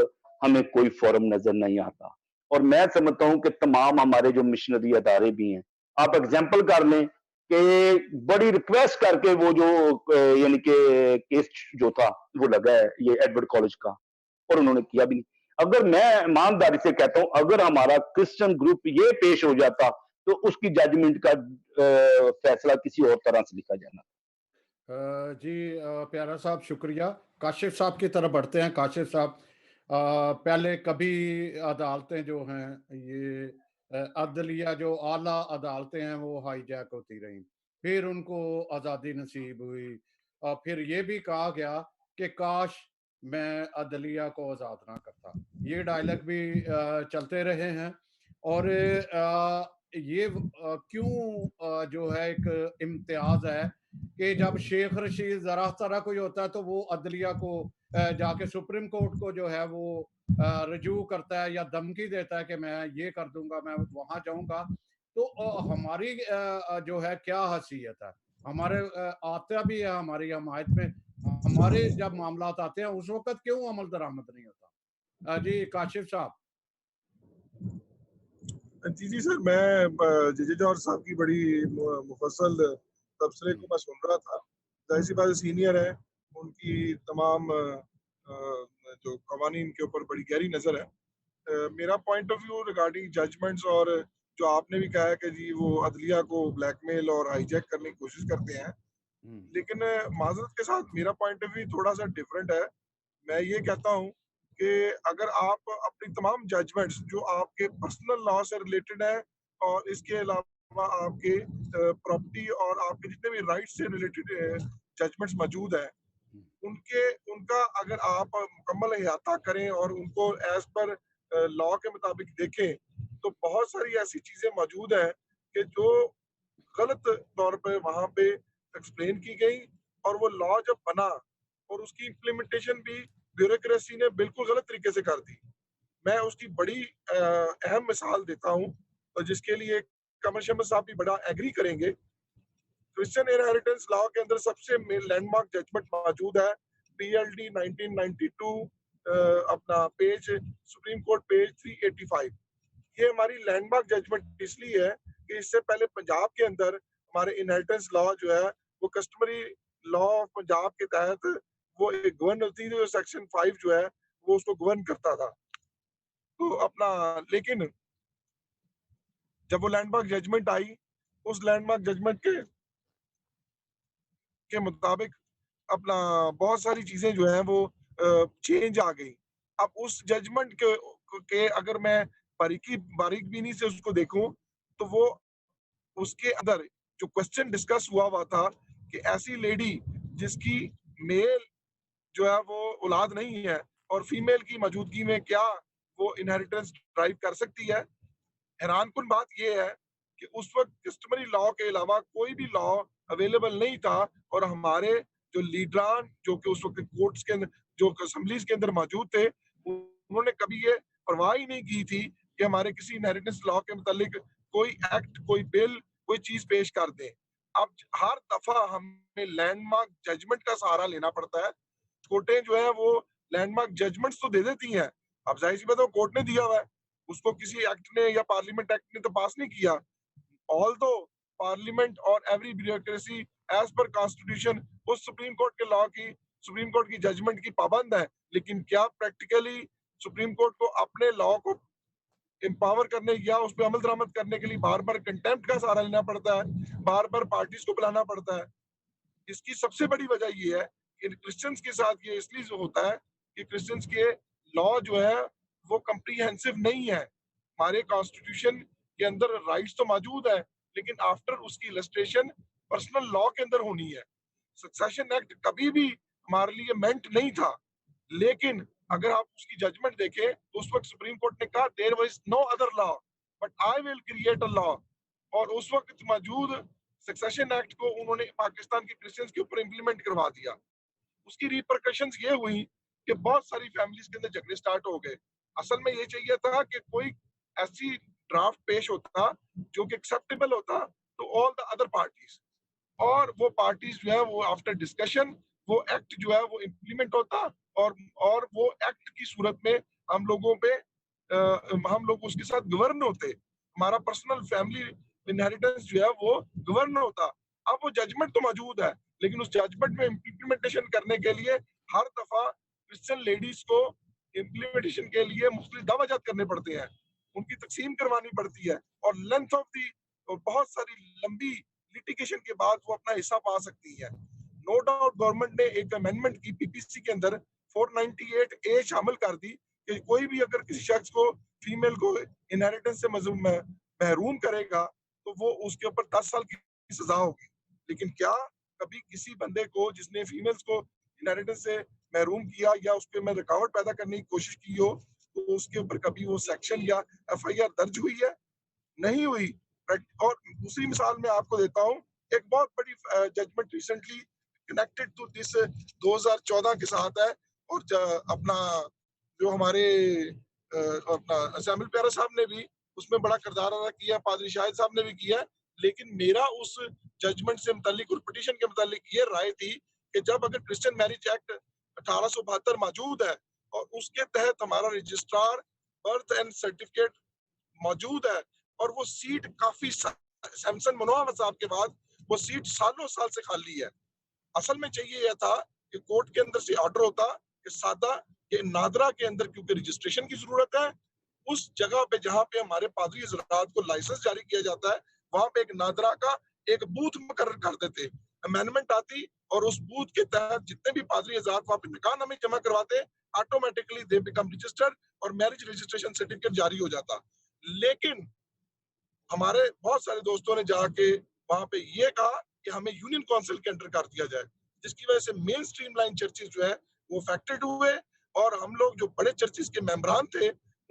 ہمیں کوئی فورم نظر نہیں آتا, اور میں سمجھتا ہوں کہ تمام ہمارے جو مشنری ادارے بھی ہیں, آپ اگزامپل کر لیں کہ بڑی ریکویسٹ کر کے وہ جو یعنی کہ کیس جو تھا وہ لگا ہے یہ ایڈورڈ کالج کا, اور انہوں نے کیا بھی نہیں. اگر میں ایمانداری سے کہتا ہوں اگر ہمارا کرسچن گروپ یہ پیش ہو جاتا تو اس کی ججمنٹ کا فیصلہ کسی اور طرح سے لکھا جانا. جی پیارا صاحب شکریہ. کاشف صاحب کی طرف بڑھتے ہیں. کاشف صاحب, پہلے کبھی عدالتیں جو ہیں یہ عدلیہ جو اعلیٰ عدالتیں ہیں وہ ہائی جیک ہوتی رہیں, پھر ان کو آزادی نصیب ہوئی, اور پھر یہ بھی کہا گیا کہ کاش میں عدلیہ کو آزاد نہ کرتا. یہ ڈائلاگ بھی چلتے رہے ہیں, اور یہ کیوں جو ہے ایک امتیاز ہے کہ جب شیخ رشید ذرا طرح کوئی ہوتا ہے تو وہ عدلیہ کو جا کے سپریم کورٹ کو جو ہے وہ رجوع کرتا ہے یا دھمکی دیتا ہے کہ میں یہ کر دوں گا, میں وہاں جاؤں گا. تو ہماری جو ہے کیا حیثیت ہے, ہمارے آتا بھی ہے ہماری حمایت میں, ہمارے جب معاملات آتے ہیں اس وقت کیوں عمل درآمد نہیں ہوتا؟ جی کاشف صاحب. جی سر, میں جی جوہر صاحب کی بڑی مفصل تبصرے کو میں سن رہا تھا. ظاہر سی بات سینئر ہے, ان کی تمام جو قوانین کے اوپر بڑی گہری نظر ہے. میرا point of view regarding judgments, اور جو آپ نے بھی کہا ہے کہ جی وہ عدلیہ کو بلیک میل اور ہائی جیک کرنے کی کوشش کرتے ہیں, لیکن معذرت کے ساتھ میرا پوائنٹ آف ویو تھوڑا سا ڈفرینٹ ہے. میں یہ کہتا ہوں کہ اگر آپ اپنی تمام ججمنٹس جو آپ کے پرسنل لا سے ریلیٹڈ ہے اور اس کے علاوہ آپ کے پراپرٹی اور آپ کے جتنے بھی رائٹس سے ریلیٹڈ ججمنٹس موجود ہیں, ان کا اگر آپ مکمل احاطہ کریں اور ان کو ایز پر لا کے مطابق دیکھیں تو بہت ساری ایسی چیزیں موجود ہیں کہ جو غلط طور پہ وہاں پہ ایکسپلین کی گئی، اور وہ لا جب بنا اور اس کی امپلیمنٹیشن بھی بیوروکریسی نے بالکل غلط طریقے سے کر دی. میں اس کی بڑی اہم مثال دیتا ہوں، اور جس کے لیے قمر شمس صاحب بھی بڑا ایگری کریں گے. کرسچن انہیریٹنس لا کے اندر سب سے لینڈ مارک ججمنٹ موجود ہے PLD 1992 اپنا پیج سپریم کورٹ پیج 385. یہ ہماری لینڈ مارک ججمنٹ اس لیے ہے کہ اس سے پہلے پنجاب کے اندر ہمارے انہیریٹنس لا جو ہے وہ کسٹمری لا آف پنجاب کے تحت وہ گورن ہوتی تھی، سیکشن 5 جو ہے وہ اس کو گورن کرتا تھا. تو اپنا لیکن جب وہ لینڈ مارک ججمنٹ آئی، اس لینڈ مارک ججمنٹ کے مطابق اپنا بہت ساری چیزیں جو ہیں وہ چینج آ گئی. اب اس ججمنٹ کے اگر میں باریک بینی سے اس کو دیکھوں تو وہ اس کے اندر جو کوسچن ڈسکس ہوا تھا کہ ایسی لیڈی جس کی میل جو ہے وہ اولاد نہیں ہے اور فیمیل کی موجودگی میں کیا وہ انہیریٹنس ڈرائیو کر سکتی ہے. حیران کن بات یہ ہے کہ اس وقت کسٹمری لا کے علاوہ کوئی بھی لا اویلیبل نہیں تھا، اور ہمارے جو لیڈران جو کہ اس وقت کورٹس کے اندر جو اسمبلیز کے اندر موجود تھے، انہوں نے کبھی یہ پرواہ ہی نہیں کی تھی کہ ہمارے کسی انہیریٹنس لا کے متعلق کوئی ایکٹ، کوئی بل، کوئی چیز پیش کر دیں. اب ہر دفعہ ہمیں لینڈ مارک ججمنٹ کا سہارا لینا پڑتا ہے. کورٹیں جو ہے وہ لینڈ مارک ججمنٹس تو دے دیتی ہیں، اب ظاہر سی بات ہے کورٹ نے دیا ہوا ہے، اس کو کسی ایکٹ نے یا پارلیمنٹ ایکٹ نے تو پاس نہیں کیا. although پارلیمنٹ اور every bureaucracy as per constitution اس سپریم کورٹ کے لا کی، سپریم کورٹ کی ججمنٹ کی پابند ہے، لیکن کیا پریکٹیکلی سپریم کورٹ کو اپنے لا کو امپاور کرنے یا اس پہ عمل درآمد کرنے کے لیے بار بار کنٹیمپٹ کا سہارا لینا پڑتا ہے، بار بار پارٹیز کو بلانا پڑتا ہے؟ اس کی سب سے بڑی وجہ یہ ہے کہ کرسچنس کے ساتھ یہ اس لیے ہوتا ہے کہ کرسچنس کے لا جو ہے وہ کمپریہنسو نہیں ہے. ہمارے کانسٹیٹیوشن کے اندر رائٹس تو موجود ہے، لیکن آفٹر اس کی السٹریشن پرسنل لا کے اندر ہونی ہے. سکسیشن ایکٹ کبھی بھی ہمارے لیے مینٹ نہیں تھا، لیکن اگر آپ اس کی ججمنٹ دیکھیں تو اس وقت سپریم کورٹ نے کہا there was no other law but I will create a law, اور اس وقت موجود سکسیشن ایکٹ کو انہوں نے پاکستان کے کرسچنز کے اوپر امپلیمنٹ کروا دیا. اس کی ریپرکشنز یہ ہوئی کہ بہت ساری فیملیز کے اندر جھگڑے سٹارٹ ہو گئے. اصل میں یہ چاہیے تھا کہ کوئی ایسی ڈرافٹ پیش ہوتا جو کہ ایکسیپٹیبل ہوتا to all the other parties, اور وہ پارٹیز جو ہے وہ آفٹر ڈسکشن وہ ایکٹ جو ہے وہ امپلیمنٹ ہوتا، اور وہ ایکٹ کی صورت میں ہم لوگوں پہ ہم لوگ اس کے ساتھ گورن ہوتے، ہمارا پرسنل فیملی انہیریٹنس جو ہے وہ گورن ہوتا. اب وہ ججمنٹ تو موجود ہے، لیکن اس ججمنٹ میں امپلیمنٹیشن کرنے کے لیے ہر دفعہ کرسچن لیڈیز کو امپلیمنٹیشن کے لیے مختلف دعویٰ کرنے پڑتے ہیں، ان کی تقسیم کروانی پڑتی ہے، اور لینتھ آف دی بہت ساری لمبی لیٹیگیشن کے بعد وہ اپنا حصہ پا سکتی ہے. نو ڈاؤٹ گورنمنٹ نے ایک امینڈمنٹ کی PPC کے اندر 498A شامل کر دی کہ کوئی بھی اگر کسی شخص کو فیمیل کو انہیریٹنس سے محروم کرے گا تو وہ اس کے اوپر 10 سال کی سزا ہوگی. لیکن کیا کبھی کسی بندے کو جس نے فیمیلز کو انہیریٹنس سے محروم کیا یا اس پہ میں رکاوٹ پیدا کرنے کی کوشش کی ہو تو اس کے اوپر کبھی وہ سیکشن یا FIR درج ہوئی ہے؟ نہیں ہوئی. اور دوسری مثال میں آپ کو دیتا ہوں، ایک بہت بڑی judgment recently connected to this 2014 کے ساتھ ہے، اور اپنا جو ہمارے اپنا اسامبل پیارا صاحب نے بھی اس میں بڑا کردار ادا کیا، پادری شاہد صاحب نے بھی کیا. لیکن میرا اس ججمنٹ سے متعلق اور پٹیشن کے متعلق یہ رائے تھی کہ جب اگر کرسچن میرج ایکٹ 1872 موجود ہے اور اس کے تحت ہمارا رجسٹرار برتھ اینڈ سرٹیفکیٹ موجود ہے، اور وہ سیٹ کافی سیمسن منوع احمد صاحب کے بعد وہ سیٹ سالوں سال سے خالی ہے. اصل میں چاہیے یہ تھا کہ کورٹ کے اندر سے آرڈر ہوتا کہ سادہ کہ نادرا کے اندر کیونکہ رجسٹریشن کی ضرورت ہے، اس جگہ پہ جہاں پہ ہمارے پادری حضرات کو لائسنس جاری کیا جاتا ہے وہاں پہ ایک نادرا کا ایک بوتھ مقرر کر دیتے، امینڈمنٹ آتی اور اس بوتھ کے تحت جتنے بھی پادری حضرات وہاں پہ نکاح نامے جمع کرواتے آٹومیٹکلی دے بیکم رجسٹرڈ اور میرج رجسٹریشن سرٹیفکیٹ جاری ہو جاتا. لیکن ہمارے بہت سارے دوستوں نے جا کے وہاں پہ یہ کہا کہ ہمیں یونین کونسل کے انٹر کر دیا جائے، جس کی وجہ سے مین سٹریم لائن چرچز جو ہے وہ افیکٹڈ ہوئے، اور ہم لوگ جو بڑے چرچز کے ممبران تھے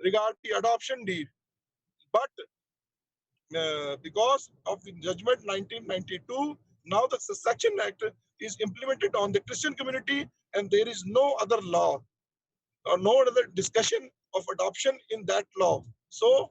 regarding the adoption deed, but because of the judgment 1992, now the Succession Act is implemented on the Christian community and there is no other law or no other discussion of adoption in that law. So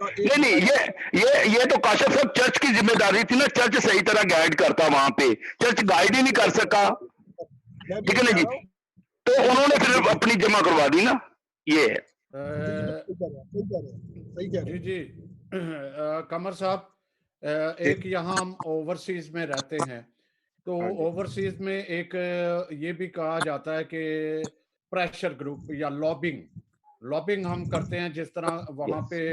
کا ایک نہیں نہیں یہ تو کاشف صاحب church کی ذمہ داری تھی نا, چرچ صحیح طرح گائیڈ کرتا وہاں پہ, چرچ گائیڈ ہی نہیں کر سکا, میں بھی ٹھیک ہے نا کہہ جی, رہا ہوں تو انہوں نے پھر اپنی جمع کروا دی نا, یہ ہے. صحیح کہہ رہے جی جی قمر صاحب, ایک یہاں ہم اوورسیز میں رہتے ہیں, تو اوورسیز میں ایک یہ بھی کہا جاتا ہے کہ پریشر گروپ یا لابنگ ہم کرتے ہیں, جس طرح وہاں پہ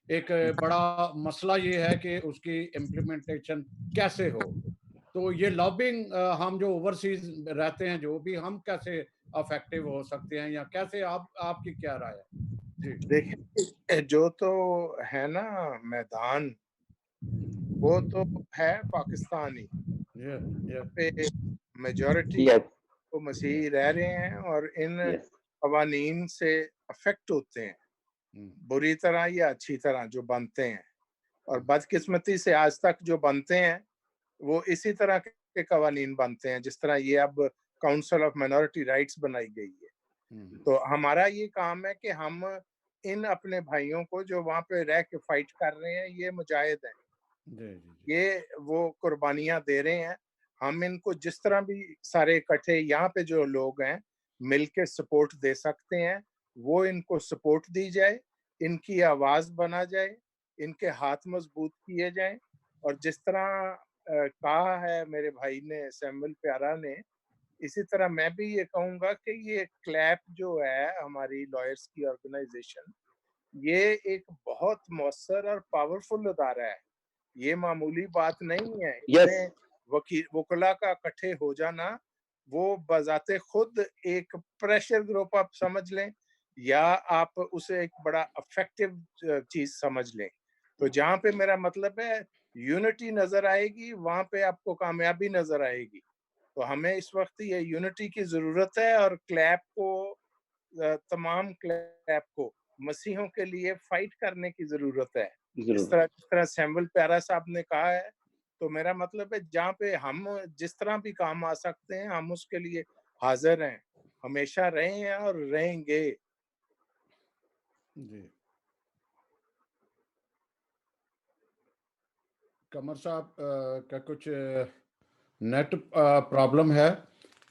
ایک بڑا مسئلہ یہ ہے کہ اس کی امپلیمنٹیشن کیسے ہو, تو یہ لابنگ ہم جو اوورسیز رہتے ہیں جو بھی, ہم کیسے افیکٹو ہو سکتے ہیں, یا کیسے آپ کی کیا رائے ہے؟ جی دیکھیں جو تو ہے نا میدان, وہ تو ہے پاکستانی پہ میجورٹی کو مسیحی رہ رہے ہیں اور ان قوانین سے افیکٹ ہوتے ہیں بری طرح یا اچھی طرح جو بنتے ہیں, اور بدقسمتی سے آج تک جو بنتے ہیں وہ اسی طرح کے قوانین بنتے ہیں جس طرح یہ اب کاؤنسل آف مائنورٹی رائٹس بنائی گئی ہے. تو ہمارا یہ کام ہے کہ ہم ان اپنے بھائیوں کو جو وہاں پہ رہ کے فائٹ کر رہے ہیں, یہ مجاہد ہیں, یہ وہ قربانیاں دے رہے ہیں, ہم ان کو جس طرح بھی سارے اکٹھے یہاں پہ جو لوگ ہیں مل کے سپورٹ دے سکتے ہیں, وہ ان کو سپورٹ دی جائے, ان کی آواز بنا جائے, ان کے ہاتھ مضبوط کیے جائیں. اور جس طرح کہا ہے میرے بھائی نے سیمول پیارا نے, اسی طرح میں بھی یہ کہوں گا کہ یہ کلیپ جو ہے ہماری لائرز کی آرگنائزیشن, یہ ایک بہت مؤثر اور پاورفل ادارہ ہے, یہ معمولی بات نہیں ہے. اتنے وکلا کا اکٹھے ہو جانا, وہ بذات خود ایک پریشر گروپ آپ سمجھ لیں, یا آپ اسے ایک بڑا افیکٹو چیز سمجھ لیں. تو جہاں پہ میرا مطلب ہے یونٹی نظر آئے گی, وہاں پہ آپ کو کامیابی نظر آئے گی. تو ہمیں اس وقت یہ یونٹی کی ضرورت ہے, اور کلیپ کو, تمام کلیپ کو مسیحوں کے لیے فائٹ کرنے کی ضرورت ہے. جس طرح سیمول پیارا صاحب نے کہا ہے, تو میرا مطلب ہے جہاں پہ ہم جس طرح بھی کام آ سکتے ہیں ہم اس کے لیے حاضر ہیں, ہمیشہ رہے ہیں اور رہیں گے. جی قمر صاحب کا کچھ نیٹ پرابلم ہے,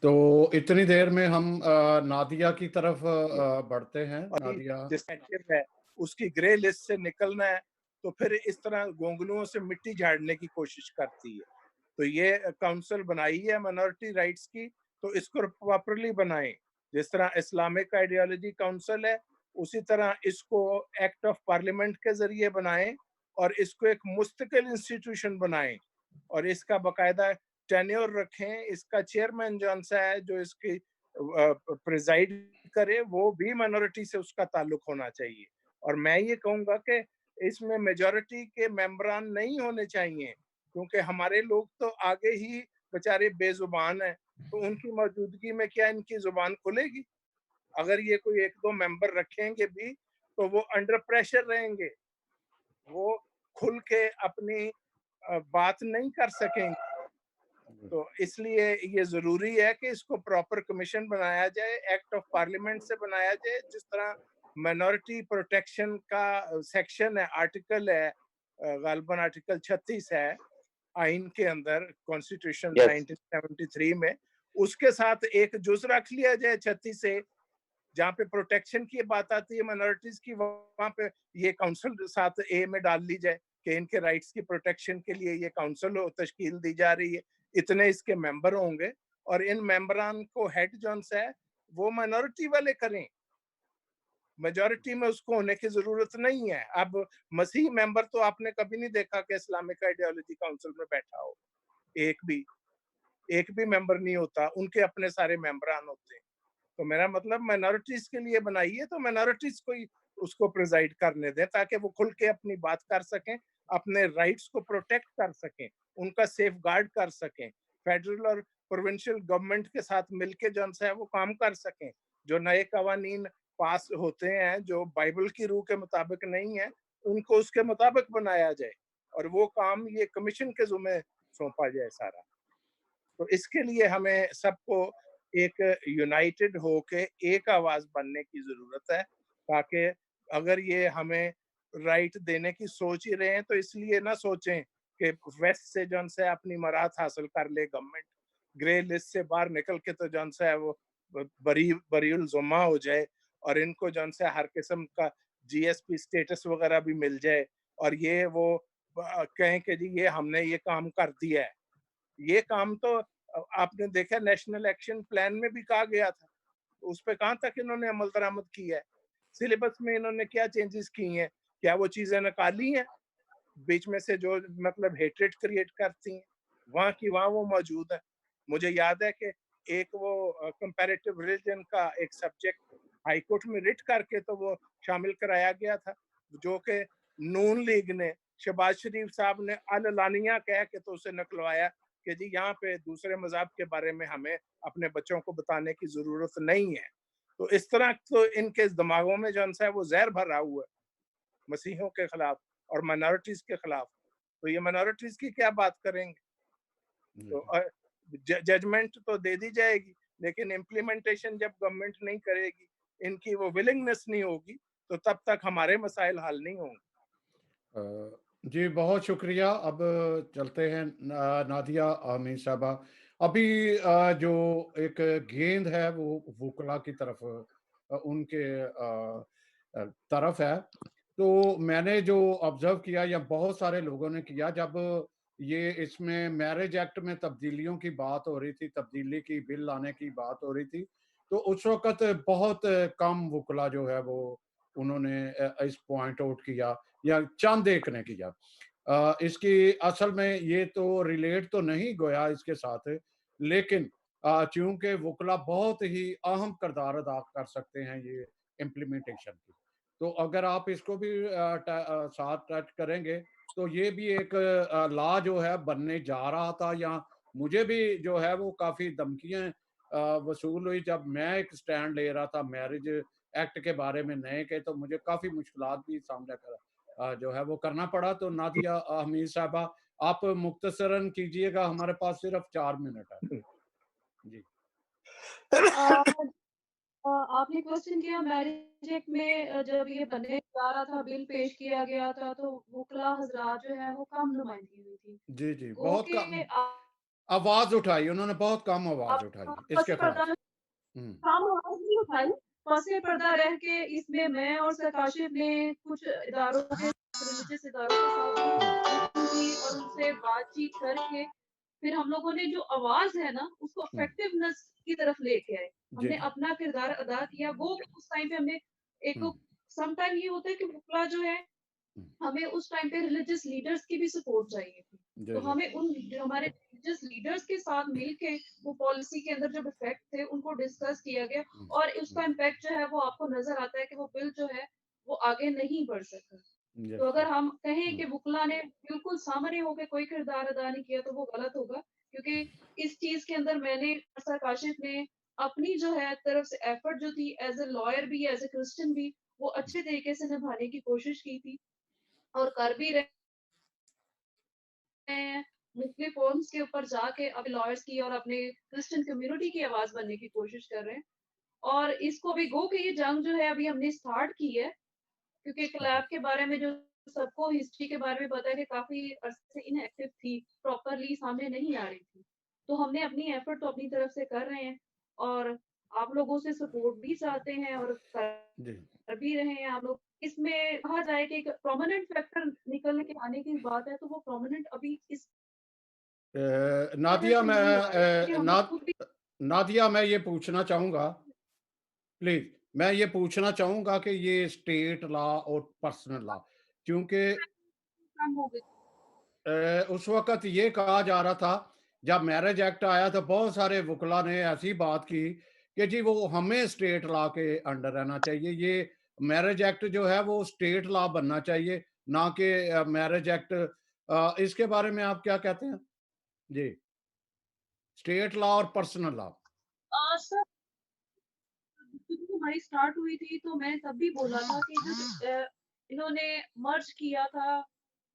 تو اتنی دیر میں ہم نادیہ کی طرف بڑھتے ہیں. نادیہ جس ہے اس کی گرے لسٹ سے نکلنا ہے, تو پھر اس طرح گونگلوں سے مٹی جھاڑنے کی کوشش کرتی ہے. تو یہ کاؤنسل بنائی ہے مائنورٹی رائٹس کی, تو اس کو پراپرلی بنائیں. جس طرح اسلامک آئیڈیالوجی کاؤنسل ہے, اسی طرح اس کو ایکٹ آف پارلیمنٹ کے ذریعے بنائیں, اور اس کو ایک مستقل انسٹیٹیوشن بنائیں, اور اس کا باقاعدہ ٹینیور رکھیں. اس کا چیئرمین جون سا ہے جو اس کی پریزائڈ کرے, وہ بھی مائنورٹی سے اس کا تعلق ہونا چاہیے. اور میں یہ کہوں گا کہ اس میں میجورٹی کے ممبران نہیں ہونے چاہیے, کیونکہ ہمارے لوگ تو آگے ہی بیچارے بے زبان ہیں, تو ان کی موجودگی میں کیا ان کی زبان کھلے گی؟ اگر یہ کوئی ایک دو ممبر رکھیں گے بھی تو وہ انڈر پریشر رہیں گے, وہ کھل کے اپنی بات نہیں کر سکیں گے. تو اس لیے یہ ضروری ہے کہ اس کو پراپر کمیشن بنایا جائے, ایکٹ آف پارلیمنٹ سے بنایا جائے. جس طرح مائنورٹی پروٹیکشن کا سیکشن ہے, آرٹیکل ہے, غالباً آرٹیکل 36 ہے آئین کے اندر, کانسٹیٹیوشن 1973 میں, اس کے ساتھ ایک جز رکھ لیا جائے 36 سے, جہاں پہ پروٹیکشن کی بات آتی ہے مائنورٹیز کی, وہاں پہ یہ کاؤنسل ساتھ اے میں ڈال لی جائے کہ ان کے رائٹس کی پروٹیکشن کے لیے یہ کاؤنسل تشکیل دی جا رہی ہے, اتنے اس کے ممبر ہوں گے, اور ان ممبران کو ہیڈ جون سے ہے وہ مائنورٹی والے کریں, میجورٹی میں اس کو ہونے کی ضرورت نہیں ہے. اب مسیح ممبر تو آپ نے کبھی نہیں دیکھا کہ اسلامک آئیڈیالوجی کاؤنسل میں بیٹھا ہو, ایک بھی ممبر نہیں ہوتا, ان کے اپنے سارے ممبران ہوتے ہیں. تو میرا مطلب مائنورٹیز کے لیے بنائیے, تو مائنورٹیز کو اس کو پریزائڈ کرنے دیں, تاکہ وہ کھل کے اپنی بات کر سکیں, اپنے رائٹس کو پروٹیکٹ کر سکیں, ان کا سیف گارڈ کر سکیں, فیڈرل اور پروونشل گورنمنٹ کے ساتھ مل کے جو ہے وہ کام کر سکیں. جو نئے قوانین پاس ہوتے ہیں جو بائبل کی روح کے مطابق نہیں ہے, ان کو اس کے مطابق بنایا جائے, اور وہ کام یہ کمیشن کے ذمہ سونپا جائے سارا. تو اس کے لیے ہمیں سب کو ایک یونائٹڈ ہو کے ایک آواز بننے کی ضرورت ہے, تاکہ اگر یہ ہمیں رائٹ دینے کی سوچ ہی رہے ہیں تو اس لیے نہ سوچیں کہ ویسٹ سے جو ہے اپنی مراد حاصل کر لے گورنمنٹ، گرے لسٹ سے باہر نکل کے تو جو ہے وہ بری الزما ہو جائے اور ان کو جو ہے ہر قسم کا جی ایس پی اسٹیٹس وغیرہ بھی مل جائے اور یہ وہ کہیں کہ جی یہ ہم نے یہ کام کر دیا ہے۔ یہ کام تو آپ نے دیکھا نیشنل ایکشن پلان میں بھی کہا گیا تھا، اس پہ کہاں تک انہوں نے عمل درآمد کیا ہے؟ سلیبس میں انہوں نے کیا چینجز کی ہیں؟ کیا وہ چیزیں نکالی ہیں بیچ میں سے جو مطلب ہیٹریٹ کریٹ کرتی ہیں؟ وہاں کی وہاں وہ موجود ہے۔ مجھے یاد ہے کہ ایک وہ کمپیریٹیو ریلیجن کا ایک سبجیکٹ ہائی کورٹ میں رٹ کر کے تو وہ شامل کرایا گیا تھا، جو کہ نون لیگ نے شہباز شریف صاحب نے علانیہ کہہ کے تو اسے نکلوایا کہ جی یہاں پہ دوسرے مذہب کے بارے میں ہمیں اپنے بچوں کو بتانے کی ضرورت نہیں ہے۔ تو اس طرح تو ان کے دماغوں میں جو ہے وہ زہر بھرا ہوا ہے مسیحیوں کے خلاف اور مائنورٹیز کے خلاف، تو یہ مائنورٹیز کی کیا بات کریں گے؟ تو ججمنٹ تو دے دی جائے گی لیکن امپلیمنٹیشن جب گورنمنٹ نہیں کرے گی، ان کی وہ ولنگنس نہیں ہوگی، تو تب تک ہمارے مسائل حل نہیں ہوں گے۔ جی بہت شکریہ۔ اب چلتے ہیں نادیہ امین صاحبہ۔ ابھی جو ایک گیند ہے وہ وکلا کی طرف ان کے طرف ہے، تو میں نے جو آبزرو کیا یا بہت سارے لوگوں نے کیا، جب یہ اس میں میرج ایکٹ میں تبدیلیوں کی بات ہو رہی تھی، تبدیلی کی بل لانے کی بات ہو رہی تھی، تو اس وقت بہت کم وکلا جو ہے وہ انہوں نے اس پوائنٹ آؤٹ کیا یا چند ایک نے کیا۔ اس کی اصل میں یہ تو ریلیٹ تو نہیں گویا اس کے ساتھ، لیکن چونکہ وکلا بہت ہی اہم کردار ادا کر سکتے ہیں یہ امپلیمنٹیشن کی، تو اگر آپ اس کو بھی ساتھ ٹچ کریں گے تو یہ بھی ایک لا جو ہے بننے جا رہا تھا، یا مجھے بھی جو ہے وہ کافی دھمکیاں وصول ہوئی جب میں ایک سٹینڈ لے رہا تھا میرج ایکٹ کے بارے میں نئے کے، تو مجھے کافی مشکلات بھی سامنا جو ہے وہ کرنا پڑا۔ تو نادیہ حمید صاحبہ آپ مختصراً کیجئے گا، ہمارے پاس صرف 4 منٹ ہے۔ جی آپ نے کوشچن کیا میرج ایکٹ میں جب یہ بننے جا رہا تھا، بل پیش کیا گیا تھا، تو وکلا حضرات جو ہے وہ کم نمائندگی ہوئی تھی۔ جی جی گو بہت کہ کم آواز اٹھائی انہوں نے، بہت کم آواز اٹھائی اس کے خلاف۔ کم آواز نہیں اٹھائی، پسِ پردہ رہ کے اس میں اور سرکاشف نے کچھ اداروں کے ریلیجیس اداروں کے ساتھ بھی اور ان سے بات چیت کر کے پھر ہم لوگوں نے جو آواز ہے نا اس کو افیکٹونیس کی طرف لے کے آئے، ہم نے اپنا کردار ادا کیا۔ وہ اس ٹائم پہ ہم نے ایک سم ٹائم یہ ہوتا ہے کہ وکلا جو ہے ہمیں اس ٹائم پہ ریلیجیس لیڈرز کی بھی سپورٹ چاہیے تھی، تو ہمیں ان جو ہمارے ریلیجیس لیڈرز کے ساتھ مل کے وہ پالیسی کے اندر جو ڈیفیکٹ تھے ان کو ڈسکس کیا گیا، اور اس کا امپیکٹ جو ہے وہ آپ کو نظر آتا ہے کہ وہ بل جو ہے وہ آگے نہیں بڑھ سکا۔ تو اگر ہم کہیں کہ وکلا نے بالکل سامنے ہو کے کوئی کردار ادا نہیں کیا تو وہ غلط ہوگا، کیونکہ اس چیز کے اندر میں نے سر کاشف نے اپنی جو ہے طرف سے ایفرٹ جو تھی ایز اے لائر بھی ایز اے کرسچن بھی وہ اچھے طریقے سے نبھانے کی کوشش کی تھی اور کر بھی رہے ہیں، مختلف فورمز کے اوپر جا کے اپنے لائرز کی اور اپنے کرسچن کمیونٹی کی آواز بننے کی کوشش کر رہے ہیں، اور اس کو بھی گو کہ یہ جنگ جو ہے ابھی ہم نے سٹارٹ کی ہے، کیونکہ کلیب کے بارے میں جو سب کو ہسٹری کے بارے میں پتا ہے کہ کافی عرصے سے ان ایکٹیو تھی، پراپرلی سامنے نہیں آ رہی تھی، تو ہم نے اپنی ایفرٹ تو اپنی طرف سے کر رہے ہیں اور آپ لوگوں سے سپورٹ بھی چاہتے ہیں اور کر بھی رہے ہیں آپ لوگ۔ اس میں کہا جائے کہ ایک پرومیننٹ فیکٹر نکلنے کے آنے کی بات ہے تو وہ پرومیننٹ ابھی اس نادیہ میں یہ پوچھنا چاہوں گا، پلیز میں یہ پوچھنا چاہوں گا کہ یہ اسٹیٹ لا اور پرسنل لا، کیونکہ اس وقت یہ کہا جا رہا تھا جب میرج ایکٹ آیا تو بہت سارے وکلا نے ایسی بات کی کہ جی وہ ہمیں اسٹیٹ لا کے انڈر رہنا چاہیے، یہ میرج ایکٹ جو ہے وہ اسٹیٹ لا بننا چاہیے نہ کہ میرج ایکٹ۔ اس کے بارے میں آپ کیا کہتے ہیں؟ جی اسٹیٹ لا اور پرسنل لا۔ سر ہماری سٹارٹ ہوئی تھی تو میں تب بھی بولا تھا کہ جب انہوں نے مرج کیا تھا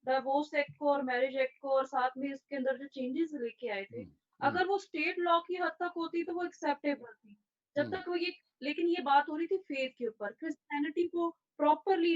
ڈیورس ایکٹ کو اور میرج ایکٹ کو، اور ساتھ میں اس کے اندر جو چینجز لے کے آئے تھے، اگر وہ اسٹیٹ لا کی حد تک ہوتی تو وہ ایکسیپٹیبل تھی، جب تک وہ لیکن یہ بات ہو رہی تھی فیتھ کے اوپر، کرسچینٹی کو پراپرلی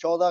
14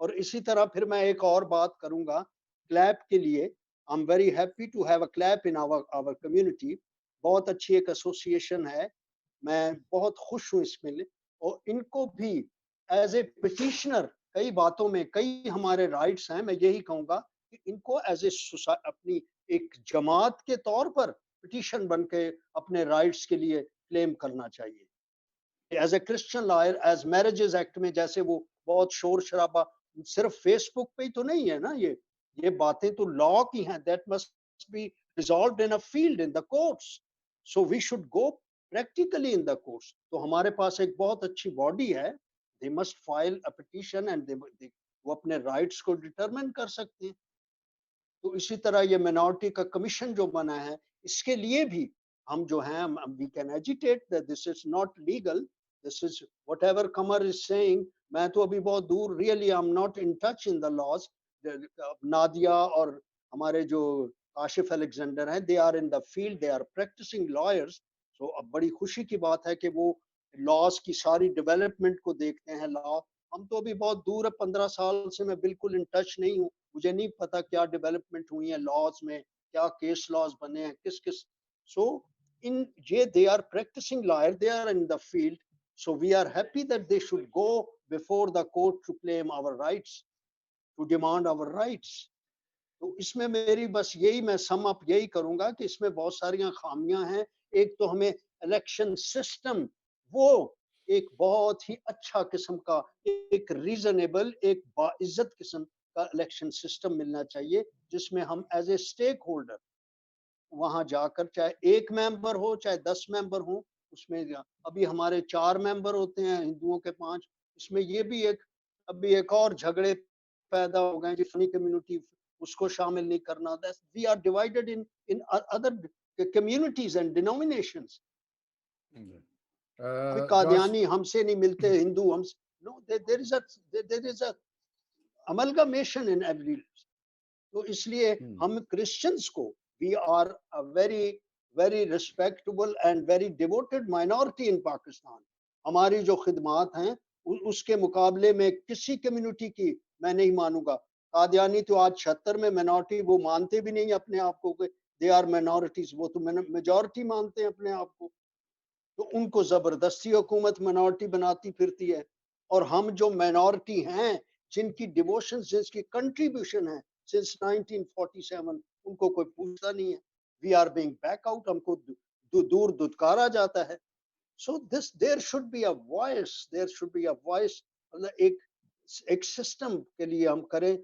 اور اسی طرح پھر میں ایک اور بات کروں گا کلیپ کے لیے. I am very happy to have a clap in our community. بہت اچھی ایک ایسوسیشن ہے, میں بہت خوش ہوں اس میں. اور ان کو بھی ایز اے پٹیشنر کئی باتوں میں کئی ہمارے رائٹس ہیں, میں یہی کہوں گا کہ ان کو ایز اے اپنی ایک جماعت کے طور پر پٹیشن بن کے اپنے رائٹس کے لیے کلیم کرنا چاہیے. As a Christian lawyer, as marriages act میں جیسے وہ بہت شور شرابہ صرف فیس بک پہ ہی تو نہیں ہے نا, یہ باتیں تو لا کی ہیں. That must be resolved in a field in the courts. So we should go practically in the courts. تو ہمارے پاس ایک بہت اچھی باڈی ہے, they must file a petition and وہ اپنے رائٹس کو ڈٹرمن کر سکتے ہیں. تو اسی طرح یہ مینورٹی کا کمیشن جو بنا ہے, اس کے لیے بھی ہم جو ہیں we can agitate that this is not legal, this is whatever Qamar is saying. میں تو ابھی بہت دور, really I'm not in touch in the laws. Nadia اور ہمارے جو کاشف الیگزینڈر ہیں, they are in the field, they are practicing lawyers. so اب بڑی خوشی کی بات ہے کہ وہ لاس کی ساری ڈیولپمنٹ کو دیکھتے ہیں. لا ہم تو ابھی بہت دور ہے, 15 سال سے میں بالکل ان ٹچ نہیں ہوں, مجھے نہیں پتا کیا ڈیولپمنٹ ہوئی ہیں لاس میں, کیا کیس لاس بنے ہیں, کس. سو ان یہ they are practicing lawyer, they are in the field. so we are happy that they should go before the court to claim our rights, to demand our rights. تو اس میں میری بس یہی, میں سم اپ یہی کروں گا کہ اس میں بہت ساریاں خامیاں ہیں. ایک تو ہمیں الیکشن سسٹم وہ ایک بہت ہی اچھا قسم کا, ایک ریزنیبل, ایک باعزت قسم کا الیکشن سسٹم ملنا چاہیے, جس میں ہم ایز اے اسٹیک ہولڈر وہاں جا کر, چاہے ایک ممبر ہو چاہے 10 ممبر ہوں, اس میں ابھی ہمارے 4 ممبر ہوتے ہیں, ہندوؤں کے 5. اس میں یہ بھی ابھی ایک اور جھگڑے پیدا ہو گئے, جتنی کمیونٹی اس کو شامل نہیں کرنا. we are divided in other communities and denominations. ابھی جارج, قادیانی ہم سے نہیں ملتے, ہندو ہم سے, no, there is a amalgamation in every. تو اس لیے ہم کرسچنز کو we are a very respectable and very devoted minority in Pakistan. ہماری جو خدمات ہیں اس کے مقابلے میں کسی کمیونٹی کی میں نہیں مانوں گا. قادیانی تو آج 76 میں مینورٹی, وہ مانتے بھی نہیں اپنے آپ کو کہ they are minorities, وہ تو میجورٹی مانتے ہیں اپنے آپ کو. تو ان کو زبردستی حکومت مینورٹی بناتی پھرتی ہے, اور ہم جو مینورٹی ہیں جن کی ڈیووشن, جن کی کنٹریبیوشن ہے since 1947, ان کو کوئی پوچھتا نہیں ہے. we are being back out, ہم کو دور دھتکارا جاتا ہے. so there should be a voice, ایک سسٹم کے لیے ہم کریں.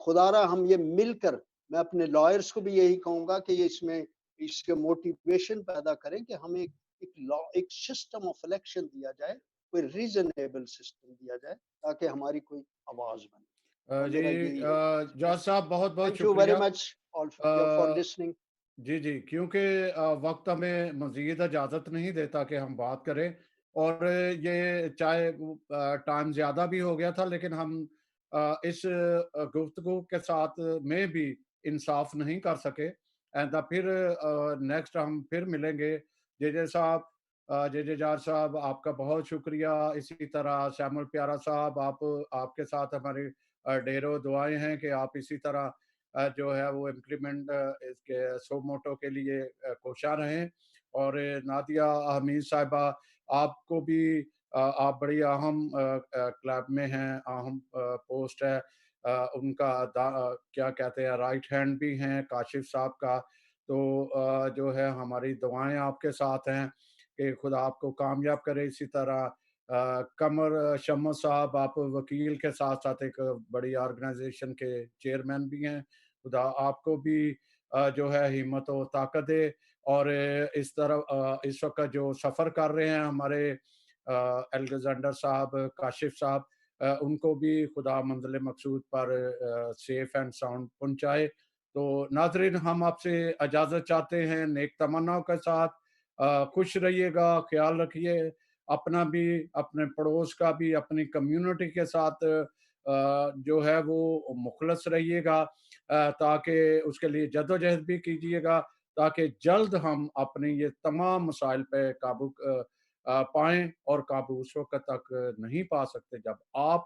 خدا را ہم یہ مل کر, میں اپنے لائرز کو بھی یہی کہوں گا کہ یہ اس کے موٹیویشن پیدا کریں کہ ہمیں ایک سسٹم آف الیکشن دیا جائے, کوئی ریزنیبل سسٹم دیا جائے, تاکہ ہماری کوئی آواز بنے. جی جارج صاحب بہت بہت تھینک یو ویری شکریہ. Much for listening. جی کیونکہ وقت ہمیں مزید اجازت نہیں دیتا کہ ہم بات کریں, اور یہ چاہے ٹائم زیادہ بھی ہو گیا تھا, لیکن ہم اس گفتگو کے ساتھ میں بھی انصاف نہیں کر سکے. پھر نیکسٹ ہم پھر ملیں گے. صاحب, جارج صاحب, آپ کا بہت شکریہ. اسی طرح سیمول پیارا صاحب, آپ کے ساتھ ہماری ڈھیروں دعائیں ہیں کہ آپ اسی طرح جو ہے وہ امپلیمنٹ اس کے سو موٹو کے لیے کوشاں رہیں. اور نادیہ حمید صاحبہ, آپ کو بھی آپ بڑی اہم کلب میں ہیں, اہم پوسٹ ہے ان کا, کیا کہتے ہیں, رائٹ ہینڈ بھی ہیں کاشف صاحب کا. تو جو ہے ہماری دعائیں آپ کے ساتھ ہیں کہ خدا آپ کو کامیاب کرے. اسی طرح قمر شمس صاحب, آپ وکیل کے ساتھ ساتھ ایک بڑی آرگنائزیشن کے چیئرمین بھی ہیں. خدا آپ کو بھی جو ہے ہمت و طاقت دے. اور اس طرح اس وقت جو سفر کر رہے ہیں ہمارے الیگزینڈر صاحب, کاشف صاحب, ان کو بھی خدا منزل مقصود پر سیف اینڈ ساؤنڈ پہنچائے. تو ناظرین, ہم آپ سے اجازت چاہتے ہیں نیک تمناؤں کے ساتھ. خوش رہیے گا, خیال رکھیے اپنا بھی, اپنے پڑوس کا بھی, اپنی کمیونٹی کے ساتھ جو ہے وہ مخلص رہیے گا, تاکہ اس کے لیے جدوجہد بھی کیجیے گا, تاکہ جلد ہم اپنے یہ تمام مسائل پہ قابو پائیں. اور قابو اس وقت تک نہیں پا سکتے جب آپ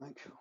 Thank you.